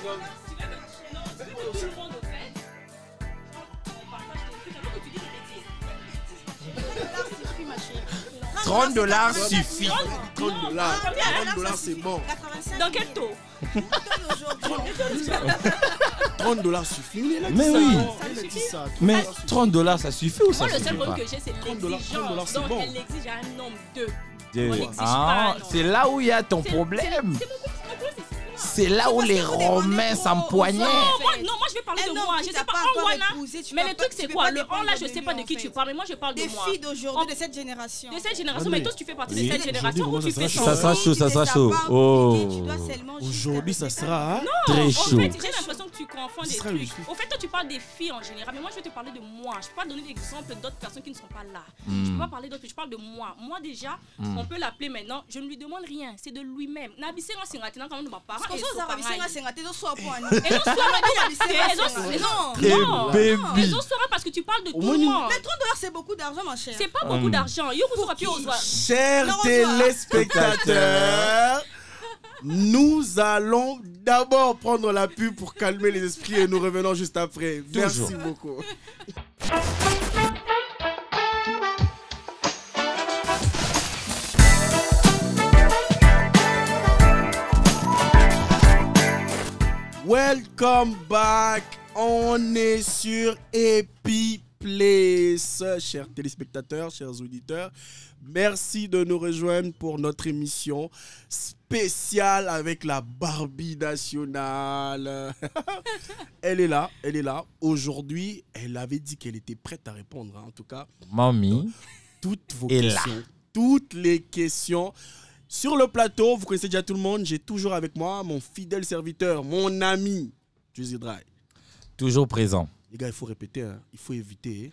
Tout le monde au fait. On partage des trucs avant que tu dis des bêtises. $30 suffit. $30, c'est bon. Dans quel taux? $30 suffit. Mais oui. Elle a dit ça. Mais $30 ça suffit ou ça Moi, le seul suffit pas? problème que j'ai, c'est l'exigence. c'est Donc, bon. elle exige un nombre de. Dieu. On n'exige Ah, pas, non. c'est là où il y a ton problème. C'est mon problème, C'est là où les Romains s'empoignaient. non, moi je vais parler de moi. Je sais pas en Wana. Mais le truc c'est quoi? Le en là, je sais pas de qui tu parles, mais moi je parle de Des moi. filles d'aujourd'hui, de cette génération. De cette génération, mais toi tu fais partie de Oui. cette génération où tu fais Ça sera chaud, ça sera chaud. Tu Oh, dois seulement Aujourd'hui, ça sera. Hein? très En chaud. fait, j'ai l'impression que tu confonds des sera trucs. juste. Au fait, toi, tu parles des filles en général, mais moi, je vais te parler de moi. Je peux pas donner d'exemples d'autres personnes qui ne sont pas là. Je peux pas parler d'autres, je parle de moi. Moi, déjà, on peut l'appeler maintenant. Je ne lui demande rien, c'est de lui-même. N'abissez pas c'est quand même de ma parent. Et Non. baby. Ils ont soirée parce que tu parles de tout moins, le monde. Mais $30 c'est beaucoup d'argent, ma chère. C'est pas beaucoup d'argent. Yo, vous papier aux oies. Chers téléspectateurs, nous allons d'abord prendre la pub pour calmer les esprits et nous revenons juste après. Merci Toujours. beaucoup. Welcome back. On est sur EpiPlace. Chers téléspectateurs, chers auditeurs, merci de nous rejoindre pour notre émission spéciale avec la Barbie nationale. Elle est là. Aujourd'hui, elle avait dit qu'elle était prête à répondre. En tout cas, Mamie. toutes vos Et là. questions. Toutes les questions. Sur le plateau, vous connaissez déjà tout le monde. J'ai toujours avec moi mon fidèle serviteur, mon ami, Juicy Dry. Toujours présent. Les gars, il faut répéter, hein. Il faut éviter.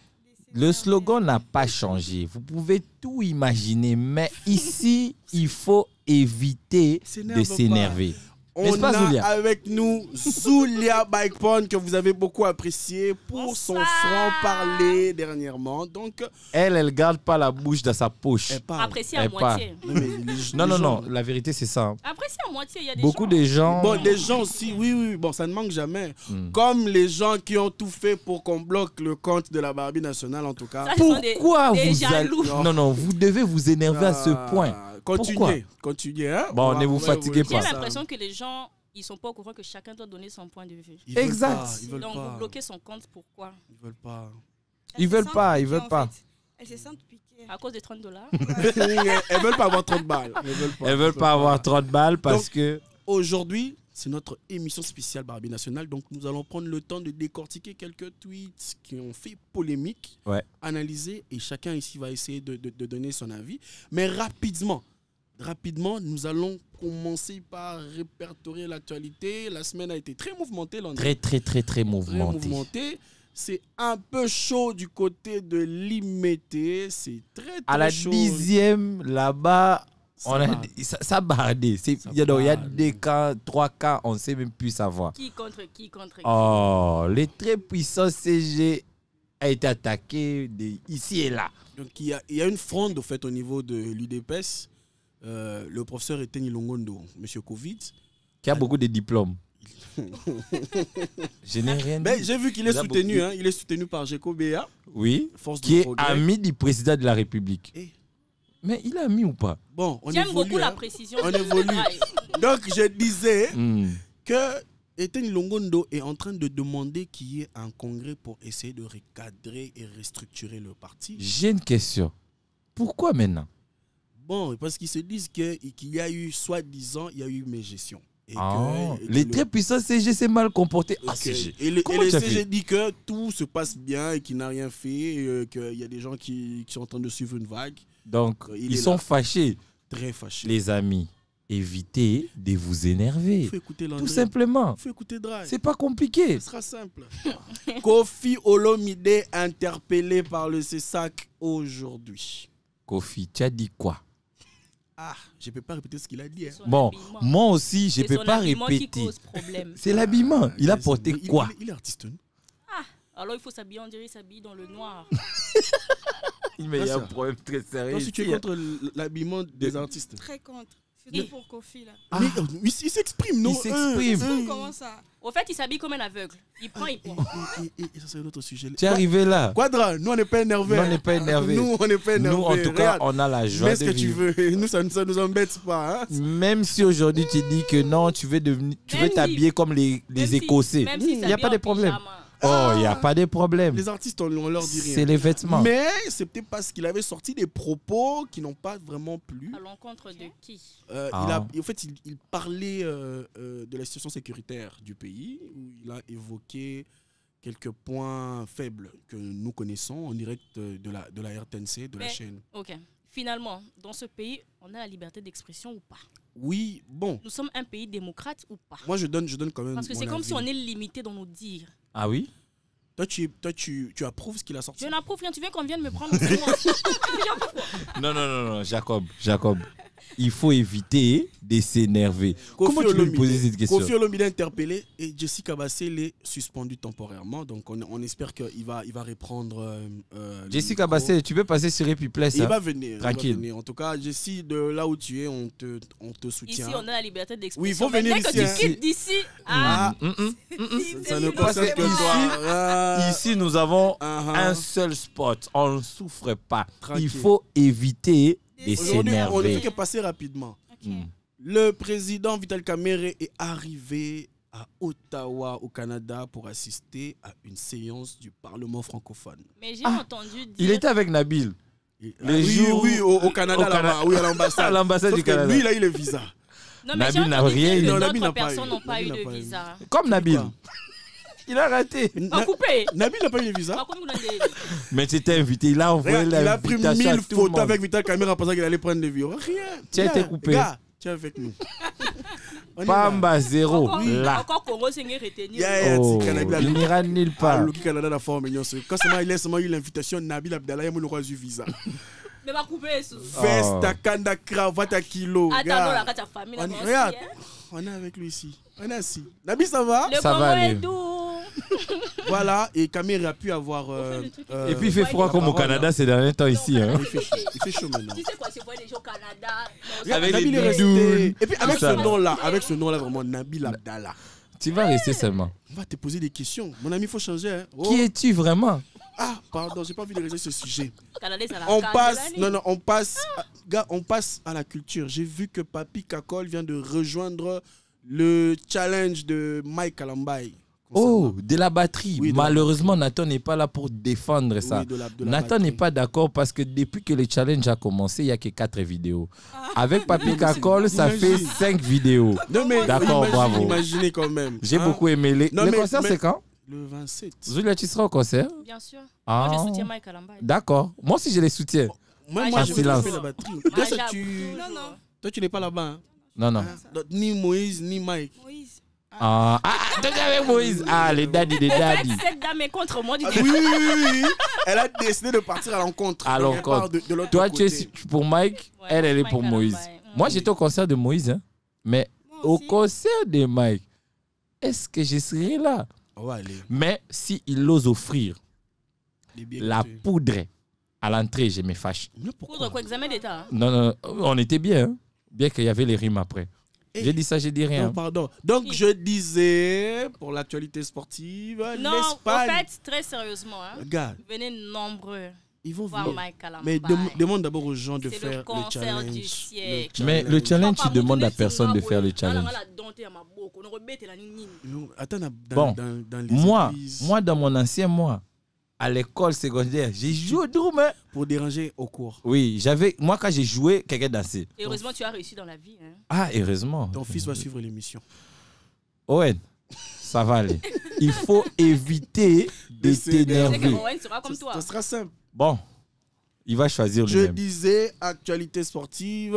Le slogan n'a pas changé. Vous pouvez tout imaginer, mais ici, il faut éviter de s'énerver. N'est-ce On pas, a Zulia? avec nous Zulia Bikepon, que vous avez beaucoup apprécié pour son franc-parler dernièrement. Donc, Elle garde pas la bouche dans sa poche. elle parle. Apprécié à Elle moitié. Non, mais Non, la vérité, c'est ça. hein. Apprécié à moitié, il y a des Beaucoup gens. de gens... Bon, des gens aussi, oui, bon, ça ne manque jamais. Comme les gens qui ont tout fait pour qu'on bloque le compte de la Barbie nationale, en tout cas. Ça, ce sont Pourquoi des vous allez... jaloux. Non, vous devez vous énerver à ce point. Continuez, hein. Bon, ne vous Ouais, fatiguez ouais, J'ai pas. ça. l'impression que les gens, ils sont pas au courant que chacun doit donner son point de vue. Ils veulent Exact. pas, Ils veulent Donc, pas. vous bloquez son compte, pourquoi? Ils veulent pas. Ils veulent pas. Elles se sentent piquées. À cause des $30. Elles veulent pas avoir 30 balles. Elles veulent pas avoir 30 balles parce Donc, que... Aujourd'hui, c'est notre émission spéciale Barbie nationale. Donc, nous allons prendre le temps de décortiquer quelques tweets qui ont fait polémique, Ouais. analyser, et chacun ici va essayer de donner son avis. Mais rapidement, nous allons commencer par répertorier l'actualité. La semaine a été très mouvementée. Très Très mouvementé. mouvementée. C'est un peu chaud du côté de Limité. C'est très À la chaud. 10e, là-bas, ça bardé. Ça Il y a barde. des cas, 3 cas, on ne sait même plus savoir. Qui contre qui? Oh, les très puissants CG a été attaqué ici et là. Donc, il y a une fronde au fait au niveau de l'UDPS. Le professeur Eteni Longondo, monsieur Covid. Qui a beaucoup de diplômes. Je n'ai rien Ben, dit. j'ai vu qu'il est Il a soutenu. beaucoup- Hein, il est soutenu par Geko Béa, Oui, force qui de est progrès. ami du président de la République. Eh. Mais il a mis ou pas? Bon, on J'aime évolue. beaucoup la hein. précision. On évolue. Donc, je disais Hmm. que Eteni Longondo est en train de demander qu'il y ait un congrès pour essayer de recadrer et restructurer le parti. J'ai une question. Pourquoi maintenant? Bon, parce qu'ils se disent qu'il y a eu, soi-disant, il y a eu mégestion. Et Les très puissants CG s'est mal comporté. Ah, Ok. CG. Et le Comment tu as CG fait? dit que tout se passe bien et qu'il n'a rien fait, et qu'il y a des gens qui sont en train de suivre une vague. Donc, Il ils est sont là. fâchés. Très fâché. Les amis, évitez de vous énerver. Il faut écouter Landry. Tout simplement. Il faut écouter Drive. C'est pas compliqué. Ce sera simple. Kofi Olomide interpellé par le CESAC aujourd'hui. Kofi, tu as dit quoi? Ah, je ne peux pas répéter ce qu'il a dit. Hein. Bon, moi aussi, je C'est ne peux son pas habillement qui répéter. cause problème. C'est l'habillement. Il a porté Il- quoi? Il est artiste. Hein. Alors il faut s'habiller, on dirait qu'il s'habille dans le noir. Mais il y a un ça. problème très sérieux. Donc, si tu es ici, hein. contre l'habillement des artistes. Très contre. C'était pour Kofi, là. Mais il s'exprime, non? Il s'exprime. Comment ça? Au fait, il s'habille comme un aveugle. Il prend, il prend. Et ça, c'est un autre sujet. Tu es arrivé là. Quadra, nous, on n'est pas énervés. Nous, on n'est pas énervés. Nous, on n'est pas énervés. Nous, en tout cas, Regarde, on a la joie mets de ce que tu vivre. veux. Nous, ça ne nous embête pas. Hein? Même si aujourd'hui tu dis que non, tu veux Même t'habiller comme les Écossais. Même s'il Il n'y a pas de s'habille en problème. pyjama. Oh, il n'y a pas de problème. Les artistes, on leur dit rien. C'est les vêtements. Mais c'est peut-être parce qu'il avait sorti des propos qui n'ont pas vraiment plu. À l'encontre de qui? En fait, il parlait de la situation sécuritaire du pays, où il a évoqué quelques points faibles que nous connaissons en direct de la RTNC, de la chaîne. Ok. Finalement, dans ce pays, on a la liberté d'expression ou pas? Oui, bon. Nous sommes un pays démocrate ou pas? Moi, je donne quand même. Parce que c'est comme si on est limité dans nos dires. Ah oui? Toi, tu approuves ce qu'il a sorti? Je n'approuve rien. Tu veux qu'on vienne me prendre sur moi? Non, Jacob. Il faut éviter de s'énerver. Comment tu peux lui poser cette question? Kofi Olomide est interpellé et Jessica Bassel est suspendue temporairement. Donc, on espère qu'il va reprendre. Jessica Bassel, tu peux passer sur Epiplay, ça? Il va venir. Tranquille. Il va venir. En tout cas, Jessie, de là où tu es, on te soutient. Ici, on a la liberté d'expression. Oui, il faut venir dès ici. que tu quittes d'ici, Ça ne concerne que toi. Ici, nous avons un seul spot. On ne souffre pas. Il faut éviter de Aujourd'hui, on ne s'énerver. fait que passer rapidement. Ok. Le président Vital Kamerhe est arrivé à Ottawa, au Canada, pour assister à une séance du Parlement francophone. mais j'ai entendu dire. Il était avec Nabil. Oui, au Canada, là-bas, oui, à l'ambassade. À l'ambassade Sauf du que Canada. lui, il a eu le visa. Non, mais j'ai Nabil n'a entendu rien dire eu. que Non, Nabil n'a d'autres pas personnes eu. n'ont pas eu Nabil n'a de pas eu. visa. Comme Nabil. Pourquoi? Il a raté. Pas coupé. Nabil n'a pas eu le visa. Par contre, vous l'avez- Mais tu étais invité. Il a envoyé Regarde, il a pris l'invitation à 1000 tout le monde. photos avec Vital Kamerhe en pensant qu'il allait prendre des vidéos. Rien. Tu as Viens, été coupé. Gars, tu es avec nous. On y va. Pamba zéro. Là. Encore Congo, c'est une retenue. Yeah, Oh, Tika Nabil a il n'ira nulle part. Le Canada la forme mignon. Quand seulement il a seulement eu l'invitation, Nabil Abdallah, il a eu le visa. Mais va couper ça. Veste, à kanda, cravate à kilo. Attends, Gars, la carte à famille. là, moi aussi, regarde, hein. on est avec lui ici. On est assis. Nabil, ça va? Le Ça Congo va est aller. doux. Voilà, et Kamerhe a pu avoir. Et puis il fait froid comme au Canada ces derniers temps ici. Hein. Il fait chaud maintenant. Tu sais quoi, c'est quoi les gens au Canada? Non, Avec Nabil les est resté. bidounes. Et puis avec Ça. ce nom-là, vraiment, Nabil Abdallah. Tu vas rester seulement. On va te poser des questions. Mon ami, il faut changer. Hein. Oh. Qui es-tu vraiment? Ah, pardon, j'ai pas envie de régler ce sujet. Canadais, ça la On calme passe, de l'année. non, on passe, gars, on passe à la culture. J'ai vu que Papi Kakol vient de rejoindre le challenge de Mike Kalambai. Oh, de la batterie. Oui, de la Malheureusement, Nathan n'est pas là pour défendre ça. Oui, de la Nathan batterie. n'est pas d'accord parce que depuis que le challenge a commencé, il n'y a que 4 vidéos. Avec Papi Kakol, ça fait Imagine. 5 vidéos. Non, mais D'accord, bravo. Imaginez quand même. J'ai hein. beaucoup aimé. Non, Le mais- concert, mais- c'est quand? Le 27. Zulia, tu seras au concert? Bien sûr. Ah. Moi, je soutiens Mike Alamba. D'accord. Moi aussi, je les soutiens. Moi, Ah, moi j'avoue. je vais Silence. faire la batterie. Ah, Toi, ça, j'avoue. tu... Non, non. Toi, tu n'es pas là-bas. Hein. Non, non. Donc, ni Moïse, ni Mike. Moïse. Tu es avec Moïse. Ah, les daddy, les Au fait, daddy. cette dame est contre moi du Ah, début. oui. Elle a décidé de partir à l'encontre. À Donc, elle l'encontre. part de l'autre Toi, côté. tu es pour Mike, Ouais, elle est Mike pour Alamba, Moïse. ouais. Moi, j'étais au concert de Moïse, hein. Mais Moi au aussi. concert de Mike, est-ce que je serai là? On va aller. Mais s'il ose offrir Les billets la coûteux. poudre à l'entrée, je me fâche. Mais Poudre pourquoi? quoi, examen d'état. Hein. Non, non, on était bien, hein. Bien qu'il y avait les rimes après. Eh. J'ai dit ça, j'ai dit Non, rien. pardon. Donc, je disais, pour l'actualité sportive, Non, l'Espagne. en fait, très sérieusement, hein, Regarde, venez nombreux ils vont voir venir. Mike Alamba. Mais demande d'abord aux gens de C'est faire le le concert challenge. du siècle. Mais le challenge, tu demandes à personne de faire le challenge. Non, attends, Bon, dans les Moi, églises, dans mon ancien mois, à l'école secondaire, j'ai joué au drum. Hein. pour déranger au cours. Oui, moi, quand j'ai joué, quelqu'un dansait. Et heureusement, tu as réussi dans la vie. Hein. Ah, heureusement. Ton fils va suivre l'émission. Owen, ça va aller. Il faut éviter de C'est C'est que t'énerver. Owen sera comme toi. Ça sera simple. Bon, il va choisir Je lui-même. disais, actualité sportive,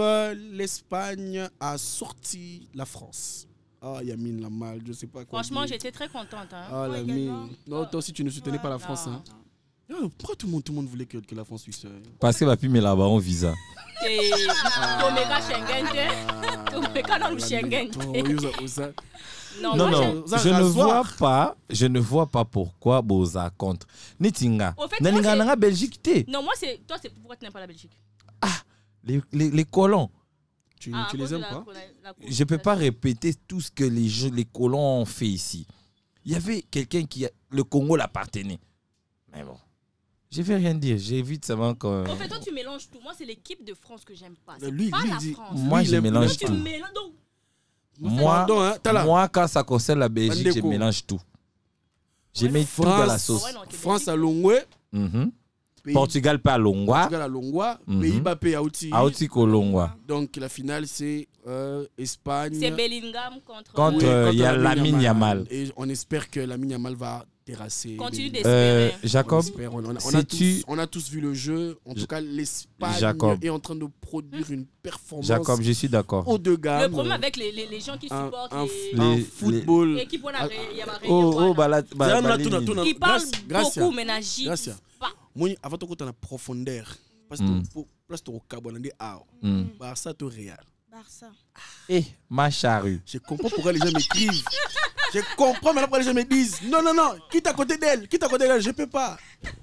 l'Espagne a sorti la France. Ah, Yamine l'a mal, je sais pas quoi. Franchement, dire. j'étais très contente. Hein. Ah, Moi Yamine. également. Non, toi aussi, tu ne soutenais pas la Non. France. Hein. Ah, pourquoi tout le monde voulait que la France puisse. Parce que Papi met là-bas en visa. Et Tomeka Schengen, Tomeka dans le Schengen. Non, Non, moi, non, Ça, je ne vois pas pourquoi Boza contre. Nitinga. Au fait, Naninga moi, nanga Belgique té. Non, moi, c'est. Toi, c'est pourquoi tu n'aimes pas la Belgique? Les colons. Tu à les cause de aimes la pas? Je ne peux pas répéter tout ce que les colons ont fait ici. Il y avait quelqu'un le Congo l'appartenait. Mais bon, je ne vais rien dire. J'évite seulement quand... En fait, toi, tu mélanges tout. Moi, c'est l'équipe de France que j'aime pas. C'est Lui, pas lui, la il dit- France. Moi, Lui, je il aime- mélange Toi, tu tout. mélanges. Donc, Moi, t'as là. moi, quand ça concerne la Belgique, Bandeko. je mélange tout. Je mets tout dans la sauce. Ouais, non, t'es France à Belgique. Longwe. Mhm. Pays- Portugal pas Longwa. Portugal à Longwa. Mhm. Pays-Bas paye à Outi. Aouti Kolongwa. Donc la finale, c'est Espagne. C'est Bellingham contre. Contre- Oui, il y a Lamine Yamal. Et on espère que Lamine Yamal va terrasser. Continue Bellingham. d'espérer. Jacob, On espère. On sais-tu- a tous vu le jeu. En tout cas, l'Espagne Jacob. est en train de produire une performance Jacob, je suis d'accord. haut de gamme. Le problème avec les gens qui supportent un les- football. l'équipe, on a Oh, voilà. Balatini. Ils parlent Gracias. beaucoup, mais n'agissent Gracias. pas. Moi, avant tout, tu as la profondeur. Parce Mm. que place au Cabonandé, Barça, tu Real. Barça. Eh, ma charrue. Je comprends pourquoi les gens m'écrivent. Je comprends maintenant pourquoi les gens me disent non, quitte à côté d'elle, je peux pas.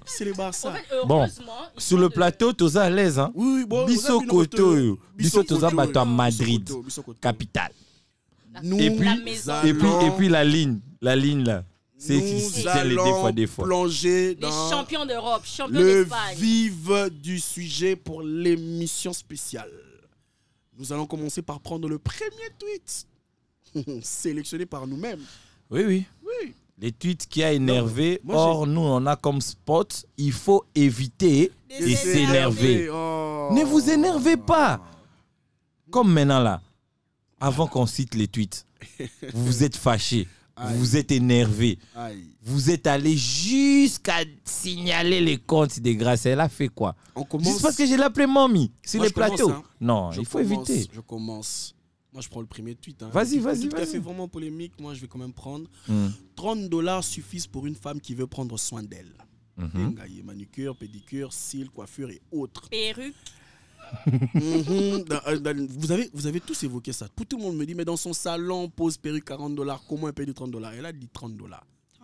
C'est les En Barça. fait, Bon, heureusement, ils sur sont le de- plateau, tous à l'aise. Hein? Oui, bon. Bisso Koto. Bisso Toza Bato à Madrid, capitale. Nous Et puis- la maison. Et puis la ligne là. C'est qui nous tient les allons des fois. plonger Les dans champions d'Europe, champions le d'Espagne. vif du sujet pour l'émission spéciale. Nous allons commencer par prendre le premier tweet sélectionné par nous-mêmes. Oui. Les tweets qui a énervé. Non, moi, Or, nous, on a comme spot, il faut éviter De et s'énerver. Oh. Ne vous énervez pas. Comme maintenant là, avant qu'on cite les tweets, vous êtes fâché, vous êtes énervé, Aïe. vous êtes allé jusqu'à signaler les comptes des grâces. Elle a fait quoi? On commence. Juste parce que j'ai l'appelé mamie sur Moi, les je commence, plateaux. hein. Non, Je il faut commence, éviter. Je commence. Moi, je prends le premier tweet. Hein. Vas-y, Le vas-y, tweet qui a vas-y. fait vraiment polémique, moi, je vais quand même prendre. Hmm. $30 suffisent pour une femme qui veut prendre soin d'elle. Mhm. Dengaye, manucure, pédicure, cils, coiffure et autres. Perruque. Vous avez tous évoqué ça. Tout le monde me dit, mais dans son salon, on pose perruque $40. Comment elle paye de $30? Elle a dit $30.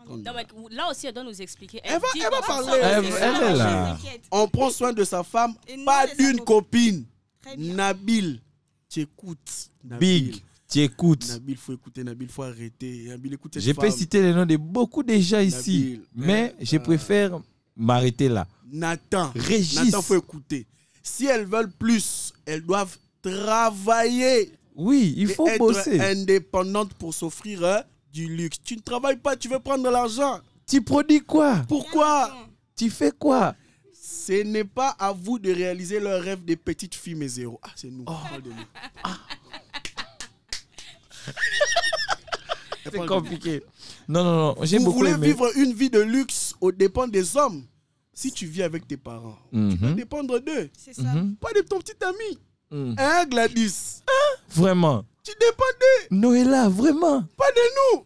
Non, mais là aussi, elle doit nous expliquer. Elle va dit parler. comment ça, Elle c'est est ça. là. T'inquiète. On prend soin de sa femme, Et non, pas les d'une avocats. copine. Très bien. Nabil, tu écoutes. Nabil. Big, tu écoutes. Nabil, faut écouter. Nabil, faut arrêter. Nabil, écoute cette Je peux femme. citer les noms de beaucoup de gens ici, Nabil, mais je préfère m'arrêter là. Nathan. Régis. Nathan, faut écouter. Si elles veulent plus, elles doivent travailler. Oui, il et faut être bosser. indépendantes pour s'offrir du luxe. Tu ne travailles pas, tu veux prendre de l'argent. Tu produis quoi? Pourquoi? Tu fais quoi? Ce n'est pas à vous de réaliser le rêve des petites filles mais zéro. Ah, c'est nous. Parle de nous. C'est compliqué. Non, j'ai Vous beaucoup voulez aimé. vivre une vie de luxe aux dépens des hommes. Si tu vis avec tes parents, tu peux Mhm. dépendre d'eux. C'est ça. Mhm. Pas de ton petit ami. Mhm. Hein, Gladys? Vraiment. Tu dépends d'eux, Noëlla, vraiment. pas de nous.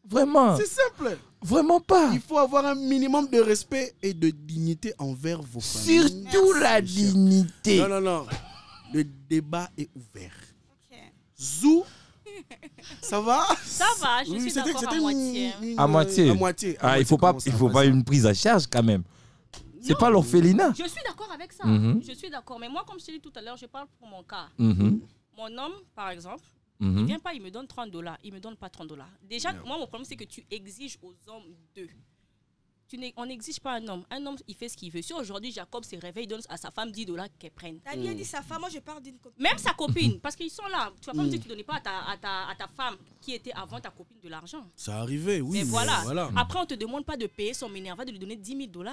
Vraiment. C'est simple. Vraiment pas. Il faut avoir un minimum de respect et de dignité envers vos familles. Surtout la dignité. Non. Le débat est ouvert. Ok. Zou, ça va? Ça va, je suis d'accord à moitié. À moitié. À moitié. Ah, il faut pas une prise à charge quand même. C'est Non. pas l'orphelinat. Je suis d'accord avec ça. Mhm. Je suis d'accord. Mais moi, comme je t'ai dit tout à l'heure, je parle pour mon cas. Mhm. Mon homme, par exemple, il Mhm. vient pas, il me donne $30. Il me donne pas $30. Déjà, moi, mon problème, c'est que tu exiges aux hommes d'eux. On n'exige pas un homme. Un homme, il fait ce qu'il veut. Si aujourd'hui, Jacob se réveille, il donne à sa femme $10 qu'elle prenne. T'as bien dit sa femme, moi je parle d'une copine. Même sa copine, parce qu'ils sont là. Tu vas pas me dire que tu ne donnais pas à ta femme qui était avant ta copine de l'argent. Ça arrivait, oui. Mais voilà. voilà. Après, on ne te demande pas de payer son Minerva, de lui donner $10 000.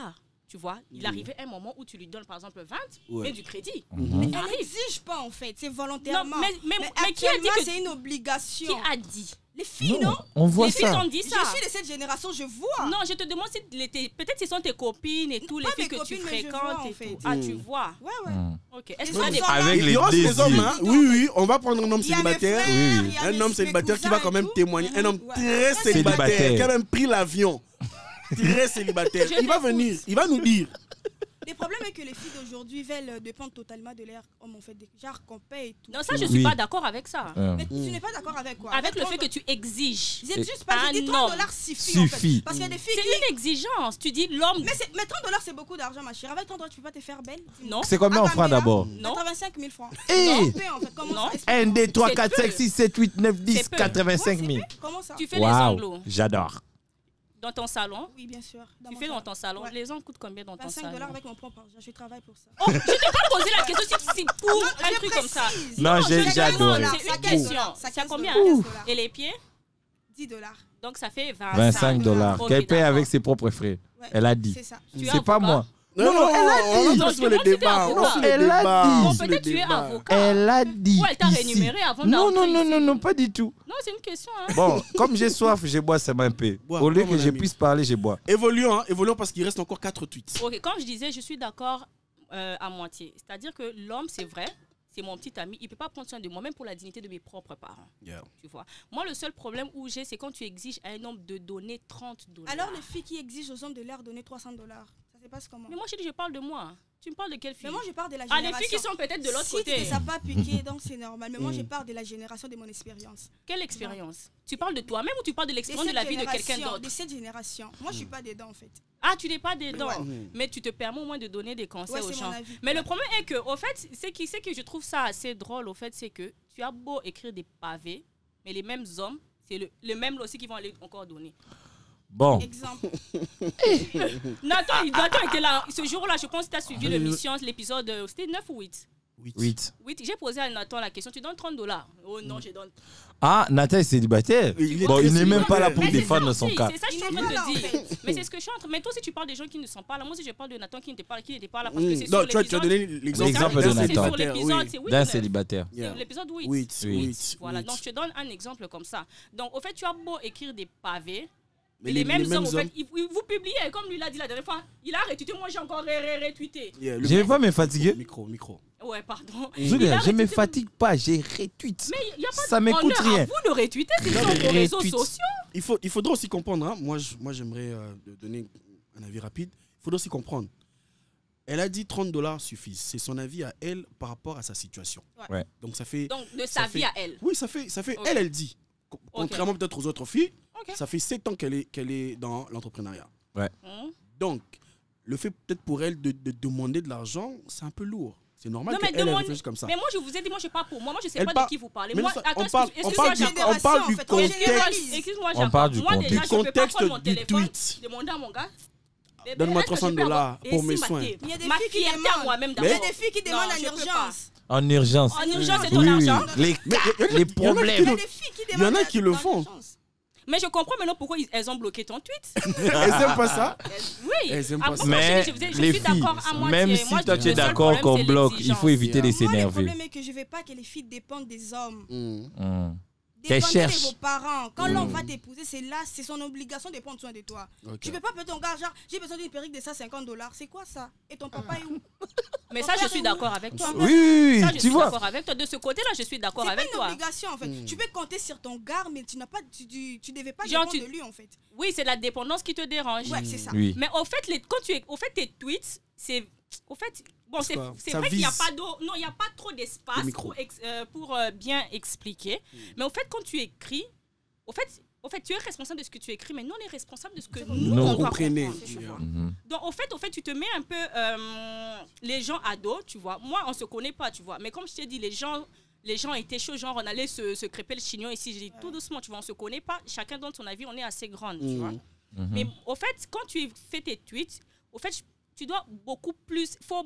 Tu vois, il arrivait un moment où tu lui donnes par exemple 20, Ouais. mais du crédit. Mhm. Elle Arrive. n'exige pas en fait, c'est volontairement. Non, mais qui a dit actuellement, que- c'est une obligation. Qui a dit? Les filles, non, On voit Les filles ça. t'ont dit Je ça. suis de cette génération, je vois. Non, je te demande si peut-être ce sont tes copines et tous les pas filles mes que tu copines, mais je vois, fréquentes en et fait. tout. Ah, tu vois. Ouais, ouais. Mhm. Ok. Est-ce Les que tu as hommes des sont Avec Il les y aura les désirs. hommes, hein. Oui, on va prendre un homme Il y a mes célibataire. frères, Oui, oui. il y a Un mes- homme mes célibataire qui va cousins quand et même tout. témoigner. Un homme Ouais. très Très célibataire, célibataire. qui a même pris l'avion. Très célibataire. Je Il va t'écoute. venir, il va nous dire. Le problème est que les filles d'aujourd'hui veulent dépendre totalement de leur homme, en fait. Genre qu'on paye et tout. Non, ça, je suis pas d'accord avec ça. Mais tu n'es pas d'accord avec quoi? Avec le fait que tu exiges. J'ai juste pas un dit $30 homme suffit. En fait. Parce qu'il y a des filles C'est une exigence. Tu dis l'homme. Mais $30 c'est beaucoup d'argent, ma chérie. Avec $30 tu peux pas te faire belle. Non. C'est combien en francs d'abord? Non. 85 000 francs. Hey! En fait. Comment Non. ça? 1, 2, 3, C'est 4, peu. 5, 6, 7, 8, 9, 10, C'est peu. 85 000. Comment ça? Tu fais les anglos Waouh, j'adore. dans ton salon. Oui, bien sûr. Tu fais dans ton salon. Ouais. Les ongles coûtent combien dans ton salon? $25 avec mon propre argent. Je travaille pour ça. Oh, je t'ai pas posé la question si c'est pour un truc comme ça. Non, j'ai je j'adore. demande, Ça C'est 15 une question. dollars, ça C'est 15 combien? dollars. Et les pieds? $10. Donc ça fait 25 $. Ok, Qu'elle paie d'accord. avec ses propres frais. Ouais, Elle a dit. c'est ça. Tu es C'est pas avocat? moi. Non, Non, elle a on dit. lance Non, le je demande si t'es débat. avocat. On lance le Elle a débat. dit. on Bon, lance le peut-être tu es débat. avocat. Elle a dit. Ouais, elle t'a ici. rémunéré avant Non, d'entrer non, ici. non, pas du tout. Non, c'est une question. Hein. Bon, comme j'ai soif, je bois seulement un peu. Bois, Au lieu bois, que mon je ami. puisse parler, je bois. Évoluons parce qu'il reste encore 4 tweets. Ok, quand je disais, je suis d'accord à moitié. C'est-à-dire que l'homme, c'est vrai, c'est mon petit ami, il ne peut pas prendre soin de moi, même pour la dignité de mes propres parents. Yeah. Tu vois. Moi, le seul problème où j'ai, c'est quand tu exiges à un homme de donner $30. Alors les filles qui exigent aux hommes de leur donner $300, ça se passe comment? Mais moi, je dis, je parle de moi. Tu me parles de quelle fille? Mais moi je parle de la Ah, génération. les filles qui sont peut-être de l'autre si côté. tu ne sais pas piquer, donc c'est normal. Mais moi je parle de la génération de mon expérience. Quelle expérience? Tu parles de toi-même ou tu parles de De l'expérience de cette la vie de quelqu'un génération, d'autre? de cette génération. Moi je suis pas dedans en fait. Ah, tu n'es pas dedans. Ouais. Mais tu te permets au moins de donner des conseils Ouais, aux c'est mon gens. avis. Mais le problème est que, au fait, c'est que je trouve ça assez drôle, au fait, c'est que tu as beau écrire des pavés, mais les mêmes hommes, c'est le même lot aussi qui vont aller encore donner. Bon, Exemple. Nathan était là. Ce jour-là, je pense que tu as suivi l'émission, l'épisode, c'était 9 ou 8? 8. 8. J'ai posé à Nathan la question, tu donnes $30? Oh non, je donne. Ah, Nathan est célibataire. Il est Bon, très il n'est même célibataire. pas là pour Mais c'est défendre ça son aussi, cas. C'est ça que je suis en Il train n'est pas là, de en dire. fait. Mais c'est ce que je suis en train. Mais toi aussi, tu parles des gens qui ne sont pas là. Moi aussi, je parle de Nathan qui n'était pas là. Parce que c'est Non, sur tu as l'épisode. donné l'exemple L'exemple d'un de C'est Nathan. sur l'épisode, c'est oui. 8 D'un ou 9? célibataire. Yeah. C'est l'épisode 8. 8. Voilà, donc je te donne un exemple comme ça. Donc, au fait, tu as beau écrire des pavés, Mais les mêmes hommes, au fait, vous publiez, comme lui l'a dit la dernière fois, il a retweeté, moi j'ai encore retweeté. Yeah, Je ne vais pas me fatiguer. Micro. Ouais, pardon. Julia, je ne me retweeté- fatigue pas, j'ai retweet. Mais il n'y a pas Ça de m'écoute honneur rien. à vous de retweeter, c'est sur je vos réseaux retweet. sociaux. Il faudra aussi comprendre, hein. Moi j'aimerais donner un avis rapide. Il faudra aussi comprendre. Elle a dit $30 suffisent. C'est son avis à elle par rapport à sa situation. Ouais. Donc ça fait. Donc, de ça sa vie fait- à elle. Oui, ça fait. Ok. Elle dit. Contrairement peut-être aux autres filles, Ok. ça fait 7 ans qu'elle est dans l'entrepreneuriat. Hum. Donc, le fait peut-être pour elle de demander de l'argent, c'est un peu lourd. C'est normal Non, mais qu'elle demande- réfléchisse comme ça. Mais moi, je vous ai dit, moi, je ne sais pas pour moi. Moi, je ne sais Elle pas par- de qui vous parlez. Mais Moi, ça, attends, on parle excuse-moi, du Jacob. contexte. Excuse-moi, On Jacob. parle du Moi, déjà, contexte. je ne peux pas Contexte prendre mon du téléphone, tweet. demander à mon gars. Bébé, Donne-moi est-ce que je $300 peux avoir- pour Et mes si, soins. Mathé, Il y a des ma filles qui fierté à demandent. moi-même Il y a d'abord. des filles qui demandent Non, en je peux urgence. En urgence. En urgence, c'est Oui, ton oui. argent. Les Il y en a problèmes. Il y a des filles qui Il y en a demandent qui le en font. urgence. Mais je comprends maintenant pourquoi elles ont bloqué ton tweet. Elle n'aime pas ça. Oui. Elles aiment pas Après, ça. moi, Mais je les suis filles, d'accord à moitié. même si Moi, toi le tu es seul d'accord problème, qu'on c'est bloque, il faut l'exigence. éviter de Moi, le s'énerver. problème est que je ne veux pas que les filles dépendent des hommes. Qu'elles Dépendez de cherchent. vos parents. Quand l'homme va t'épouser, c'est son obligation de prendre soin de toi. Ok. Tu peux pas peut-être ton gars, genre, j'ai besoin d'une perruque de ça, $50. C'est quoi ça? Et ton papa est où? Mais ça, je suis d'accord avec toi. Oui, Ça, je tu suis vois. d'accord avec toi. De ce côté-là, je suis d'accord C'est pas avec une toi. obligation en fait. Tu peux compter sur ton gars, mais tu devais pas Genre, dépendre de lui en fait. Oui, c'est la dépendance qui te dérange. Ouais, c'est ça. Oui. Mais au fait, tes tweets, c'est. Au fait, bon, c'est quoi? c'est Ça vrai qu'il n'y a vise. pas d'eau. Non, il n'y a pas trop d'espace Le micro. pour bien expliquer. Mais au fait, quand tu écris, au fait, tu es responsable de ce que tu écris, mais nous, on est responsable de ce que nous, Non. on doit Comprenez. comprendre, tu vois. Mhm. Donc, au fait, tu te mets un peu les gens à dos, tu vois. Moi, on se connaît pas, tu vois. Mais comme je t'ai dit, les gens étaient chauds, genre, on allait se crêper le chignon ici. J'ai dit tout doucement, tu vois, on se connaît pas. Chacun donne son avis, on est assez grande, tu vois. Mais au fait, quand tu fais tes tweets, au fait, tu dois beaucoup plus, faut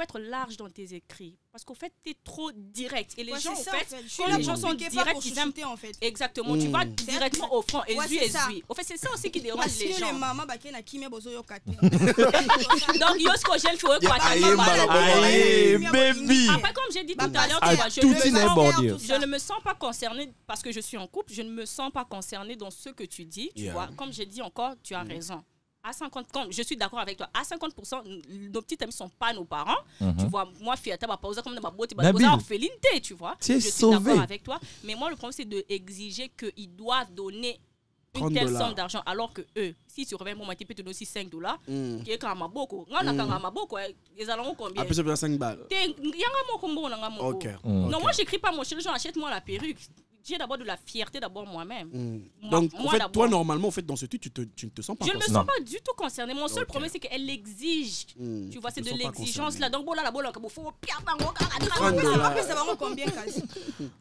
être large dans tes écrits. Parce qu'au fait, tu es trop direct. Et les Ouais, gens, c'est au ça, fait, en fait. Je suis quand là les pour gens sont piquer, pas directs, pour ils aiment. chouchouter, en fait. Exactement, tu vas directement au front, et Ouais, zui, c'est et ça. zui. Au fait, c'est ça aussi qui dérange Parce les que gens. les mamans, bah, qui n'a qui met bozo yo kate. Donc, Yosko, j'ai le feu, quoi. Aïe, Aïe, baby. Après, comme j'ai dit tout à l'heure, À tu vois, tout je n'est bordir. ne me sens pas concernée parce que je suis en couple. Je ne me sens pas concernée dans ce que tu dis. Tu Yeah. vois, comme j'ai dit encore, tu as raison. À 50%, je suis d'accord avec toi. À 50%, nos petits amis ne sont pas nos parents. Tu vois, moi, Fiata, ma pausa comme ma beauté, ma Nabil. pausa orphelinité, tu vois. Tu es je suis sauvé. d'accord avec toi. Mais moi, le problème, c'est d'exiger qu'ils doivent donner une telle somme d'argent, alors que eux, si tu reviens pour moi, tu peux te donner aussi $5, qui est quand même beaucoup. Ils allons combien? Après, c'est bien 5 balles. Ok. Non, moi, j'écris pas mon chéri, achète-moi la perruque. J'ai d'abord de la fierté d'abord moi-même. Donc, en fait, toi, normalement, en fait, dans ce truc, tu ne te sens pas Je ne me sens pas du tout concernée. Mon seul problème, c'est qu'elle l'exige. Tu vois, c'est de l'exigence là. Donc, voilà, il faut Après, ça va combien,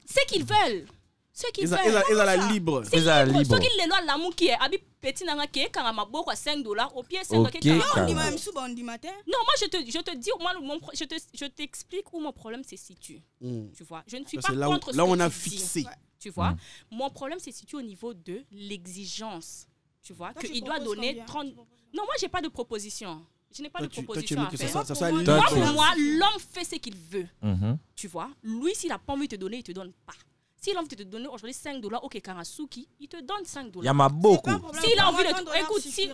c'est qu'ils veulent. Ce qu'ils veulent. Ils ont la libre. C'est libre. Ce qu'ils les lois, l'amour qui est habité petit nanga qui est quand on m'a beaucoup $5 au pied, c'est ok. On dit même sous bon matin. Non, moi je te dis, je t'explique où mon problème se situe. Tu vois, je ne suis pas contre ce que là on a tu fixé. dis. Tu vois, mon problème se situe au niveau de l'exigence. Tu vois, qu'il doit donner 30. Non, moi j'ai pas de proposition. Je n'ai pas de proposition à faire. Moi, l'homme fait ce qu'il veut. Tu vois, lui, s'il n'a pas envie de te donner, il ne te donne pas. S'il a envie de te donner aujourd'hui $5, ok, Karasuki, il te donne $5. Il y en a beaucoup. S'il a envie de. Écoute, si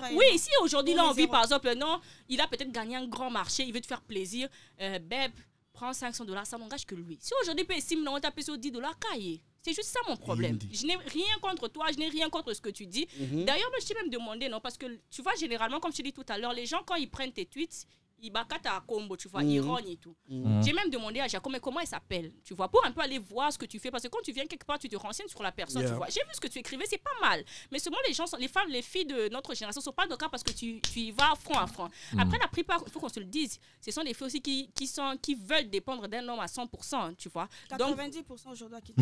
aujourd'hui il a envie, par exemple, non, il a peut-être gagné un grand marché, il veut te faire plaisir, Beb, prends $500, ça n'engage que lui. Si aujourd'hui il peut estimer, on tape sur $10, cahier. C'est juste ça mon problème. Je n'ai rien contre toi, je n'ai rien contre ce que tu dis. D'ailleurs, je t'ai même demandé, non, parce que tu vois, généralement, comme je t'ai dit tout à l'heure, les gens, quand ils prennent tes tweets, ils bacatent à combo, tu vois, ils rognent et tout. J'ai même demandé à Jacob, mais comment il s'appelle, tu vois, pour un peu aller voir ce que tu fais, parce que quand tu viens quelque part, tu te renseignes sur la personne, tu vois. J'ai vu ce que tu écrivais, c'est pas mal. Mais seulement les gens, les femmes, les filles de notre génération sont pas d'accord parce que tu y vas front à front. Après, la plupart, il faut qu'on se le dise, ce sont les filles aussi qui veulent dépendre d'un homme à 100%, tu vois. 90% aujourd'hui.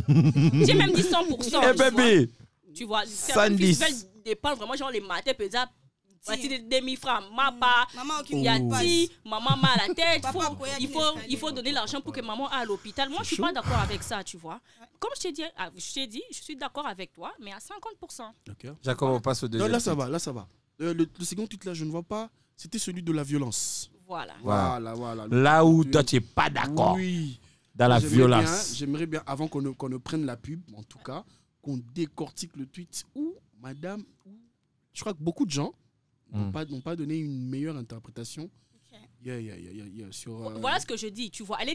J'ai même dit 100%. Eh bébé, tu vois, certaines filles veulent dépendre vraiment, genre les matins, peut-être. Voici des demi-francs, maman qui a dit, maman m'a la tête, il faut donner l'argent pour que maman aille à l'hôpital. Moi, je suis pas d'accord avec ça, tu vois. Comme je t'ai dit, je suis d'accord avec toi, mais à 50%. Okay. Jacob, on passe au deuxième. Non, là, ça va. Le second titre, là, je ne vois pas. C'était celui de la violence. Voilà. Là où toi, tu n'es pas d'accord. Oui. Dans la violence. J'aimerais bien, avant qu'on ne prenne la pub, en tout cas, qu'on décortique le tweet où, madame, je crois que beaucoup de gens n'ont pas donné une meilleure interprétation. Sur, voilà ce que je dis, tu vois, elle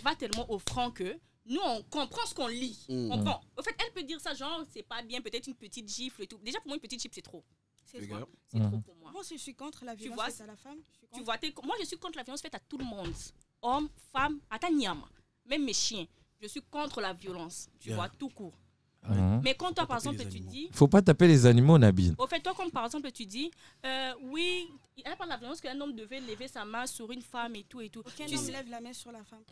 va tellement au franc que nous, on comprend ce qu'on lit. En fait, elle peut dire ça, genre, c'est pas bien, peut-être une petite gifle et tout. Déjà, pour moi, une petite gifle, c'est trop. C'est trop pour moi. Moi, je suis contre la violence faite à la femme. Tu vois, moi, je suis contre la violence faite à tout le monde. Homme, femme, atanyama, même mes chiens. Je suis contre la violence, tu vois, tout court. Mais quand toi, par exemple, tu dis... Faut pas taper les animaux, Nabil. Au fait, toi, comme par exemple, tu dis, oui, elle parle de la violence qu'un homme devait lever sa main sur une femme et tout et tout. Aucun homme lève la main sur la femme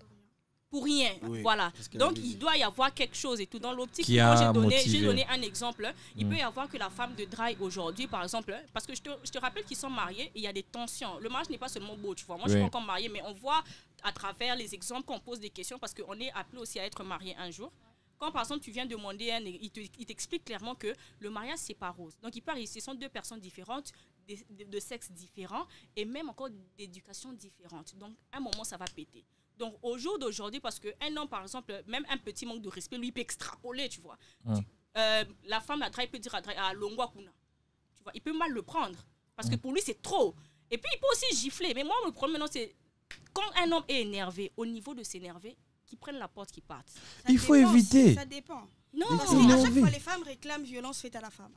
pour rien. Voilà. Donc, il doit y avoir quelque chose et tout. Dans l'optique, j'ai donné un exemple. Il peut y avoir que la femme de Dry aujourd'hui, par exemple, parce que je te rappelle qu'ils sont mariés et il y a des tensions. Le mariage n'est pas seulement beau, tu vois. Moi, je suis pas encore mariée, mais on voit à travers les exemples qu'on pose des questions parce qu'on est appelé aussi à être marié un jour. Quand par exemple tu viens demander, il t'explique clairement que le mariage c'est pas rose. Donc il peut arriver, ce sont deux personnes différentes, de sexe différents et même encore d'éducation différente. Donc à un moment ça va péter. Donc au jour d'aujourd'hui, parce qu'un homme par exemple, même un petit manque de respect, lui il peut extrapoler, tu vois. La femme la drague peut dire à Longwa Kuna. Tu vois, il peut mal le prendre parce que pour lui c'est trop. Et puis il peut aussi gifler. Mais moi le problème maintenant c'est quand un homme est énervé, au niveau de s'énerver, qui prennent la porte, qui partent. Il faut éviter. Ça dépend. Non, parce qu'à chaque fois, les femmes réclament violence faite à la femme.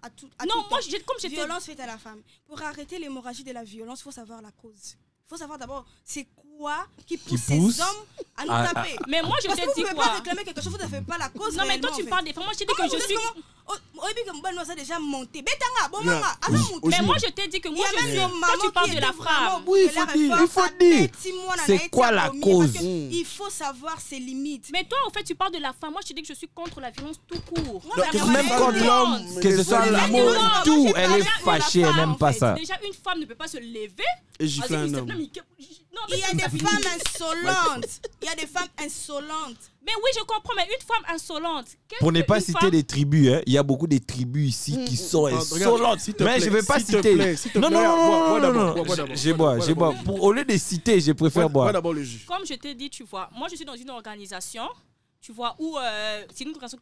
Non, moi, comme j'étais... Violence faite à la femme. Pour arrêter l'hémorragie de la violence, il faut savoir la cause. Il faut savoir d'abord, c'est quoi qui pousse ces hommes à nous taper. Mais moi, je te dis quoi? Parce que vous ne pouvez pas réclamer quelque chose, vous ne faites pas la cause. Non, mais toi, tu parles des femmes. Moi, je te dis que je suis... Ça a déjà monté. Mais moi, je t'ai dit que moi, je suis... Toi, tu parles de la femme. Oui, il faut dire. C'est quoi la cause? Il faut savoir ses limites. Mais toi, au fait, tu parles de la femme. Moi, je te dis que je suis contre la violence tout court. Même quand l'homme, que ce soit l'amour, tout, elle est fâchée, elle n'aime pas ça. Déjà, une femme ne peut pas se lever et gifler un homme. Il y a des femmes insolentes. Il y a des femmes insolentes. Mais oui, je comprends, mais une femme insolente. Pour ne pas citer des tribus, il y a beaucoup de tribus ici qui sont insolentes. Mais je ne vais pas citer. Non. Je bois. Au lieu de citer, je préfère boire. Comme je t'ai dit, tu vois, moi je suis dans une organisation, tu vois, où c'est une organisation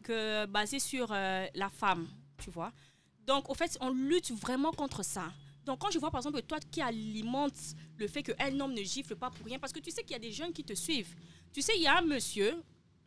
que basée sur la femme, tu vois. Donc, au fait, on lutte vraiment contre ça. Donc, quand je vois, par exemple, toi qui alimente le fait qu'un homme ne gifle pas pour rien, parce que tu sais qu'il y a des jeunes qui te suivent. Tu sais, il y a un monsieur,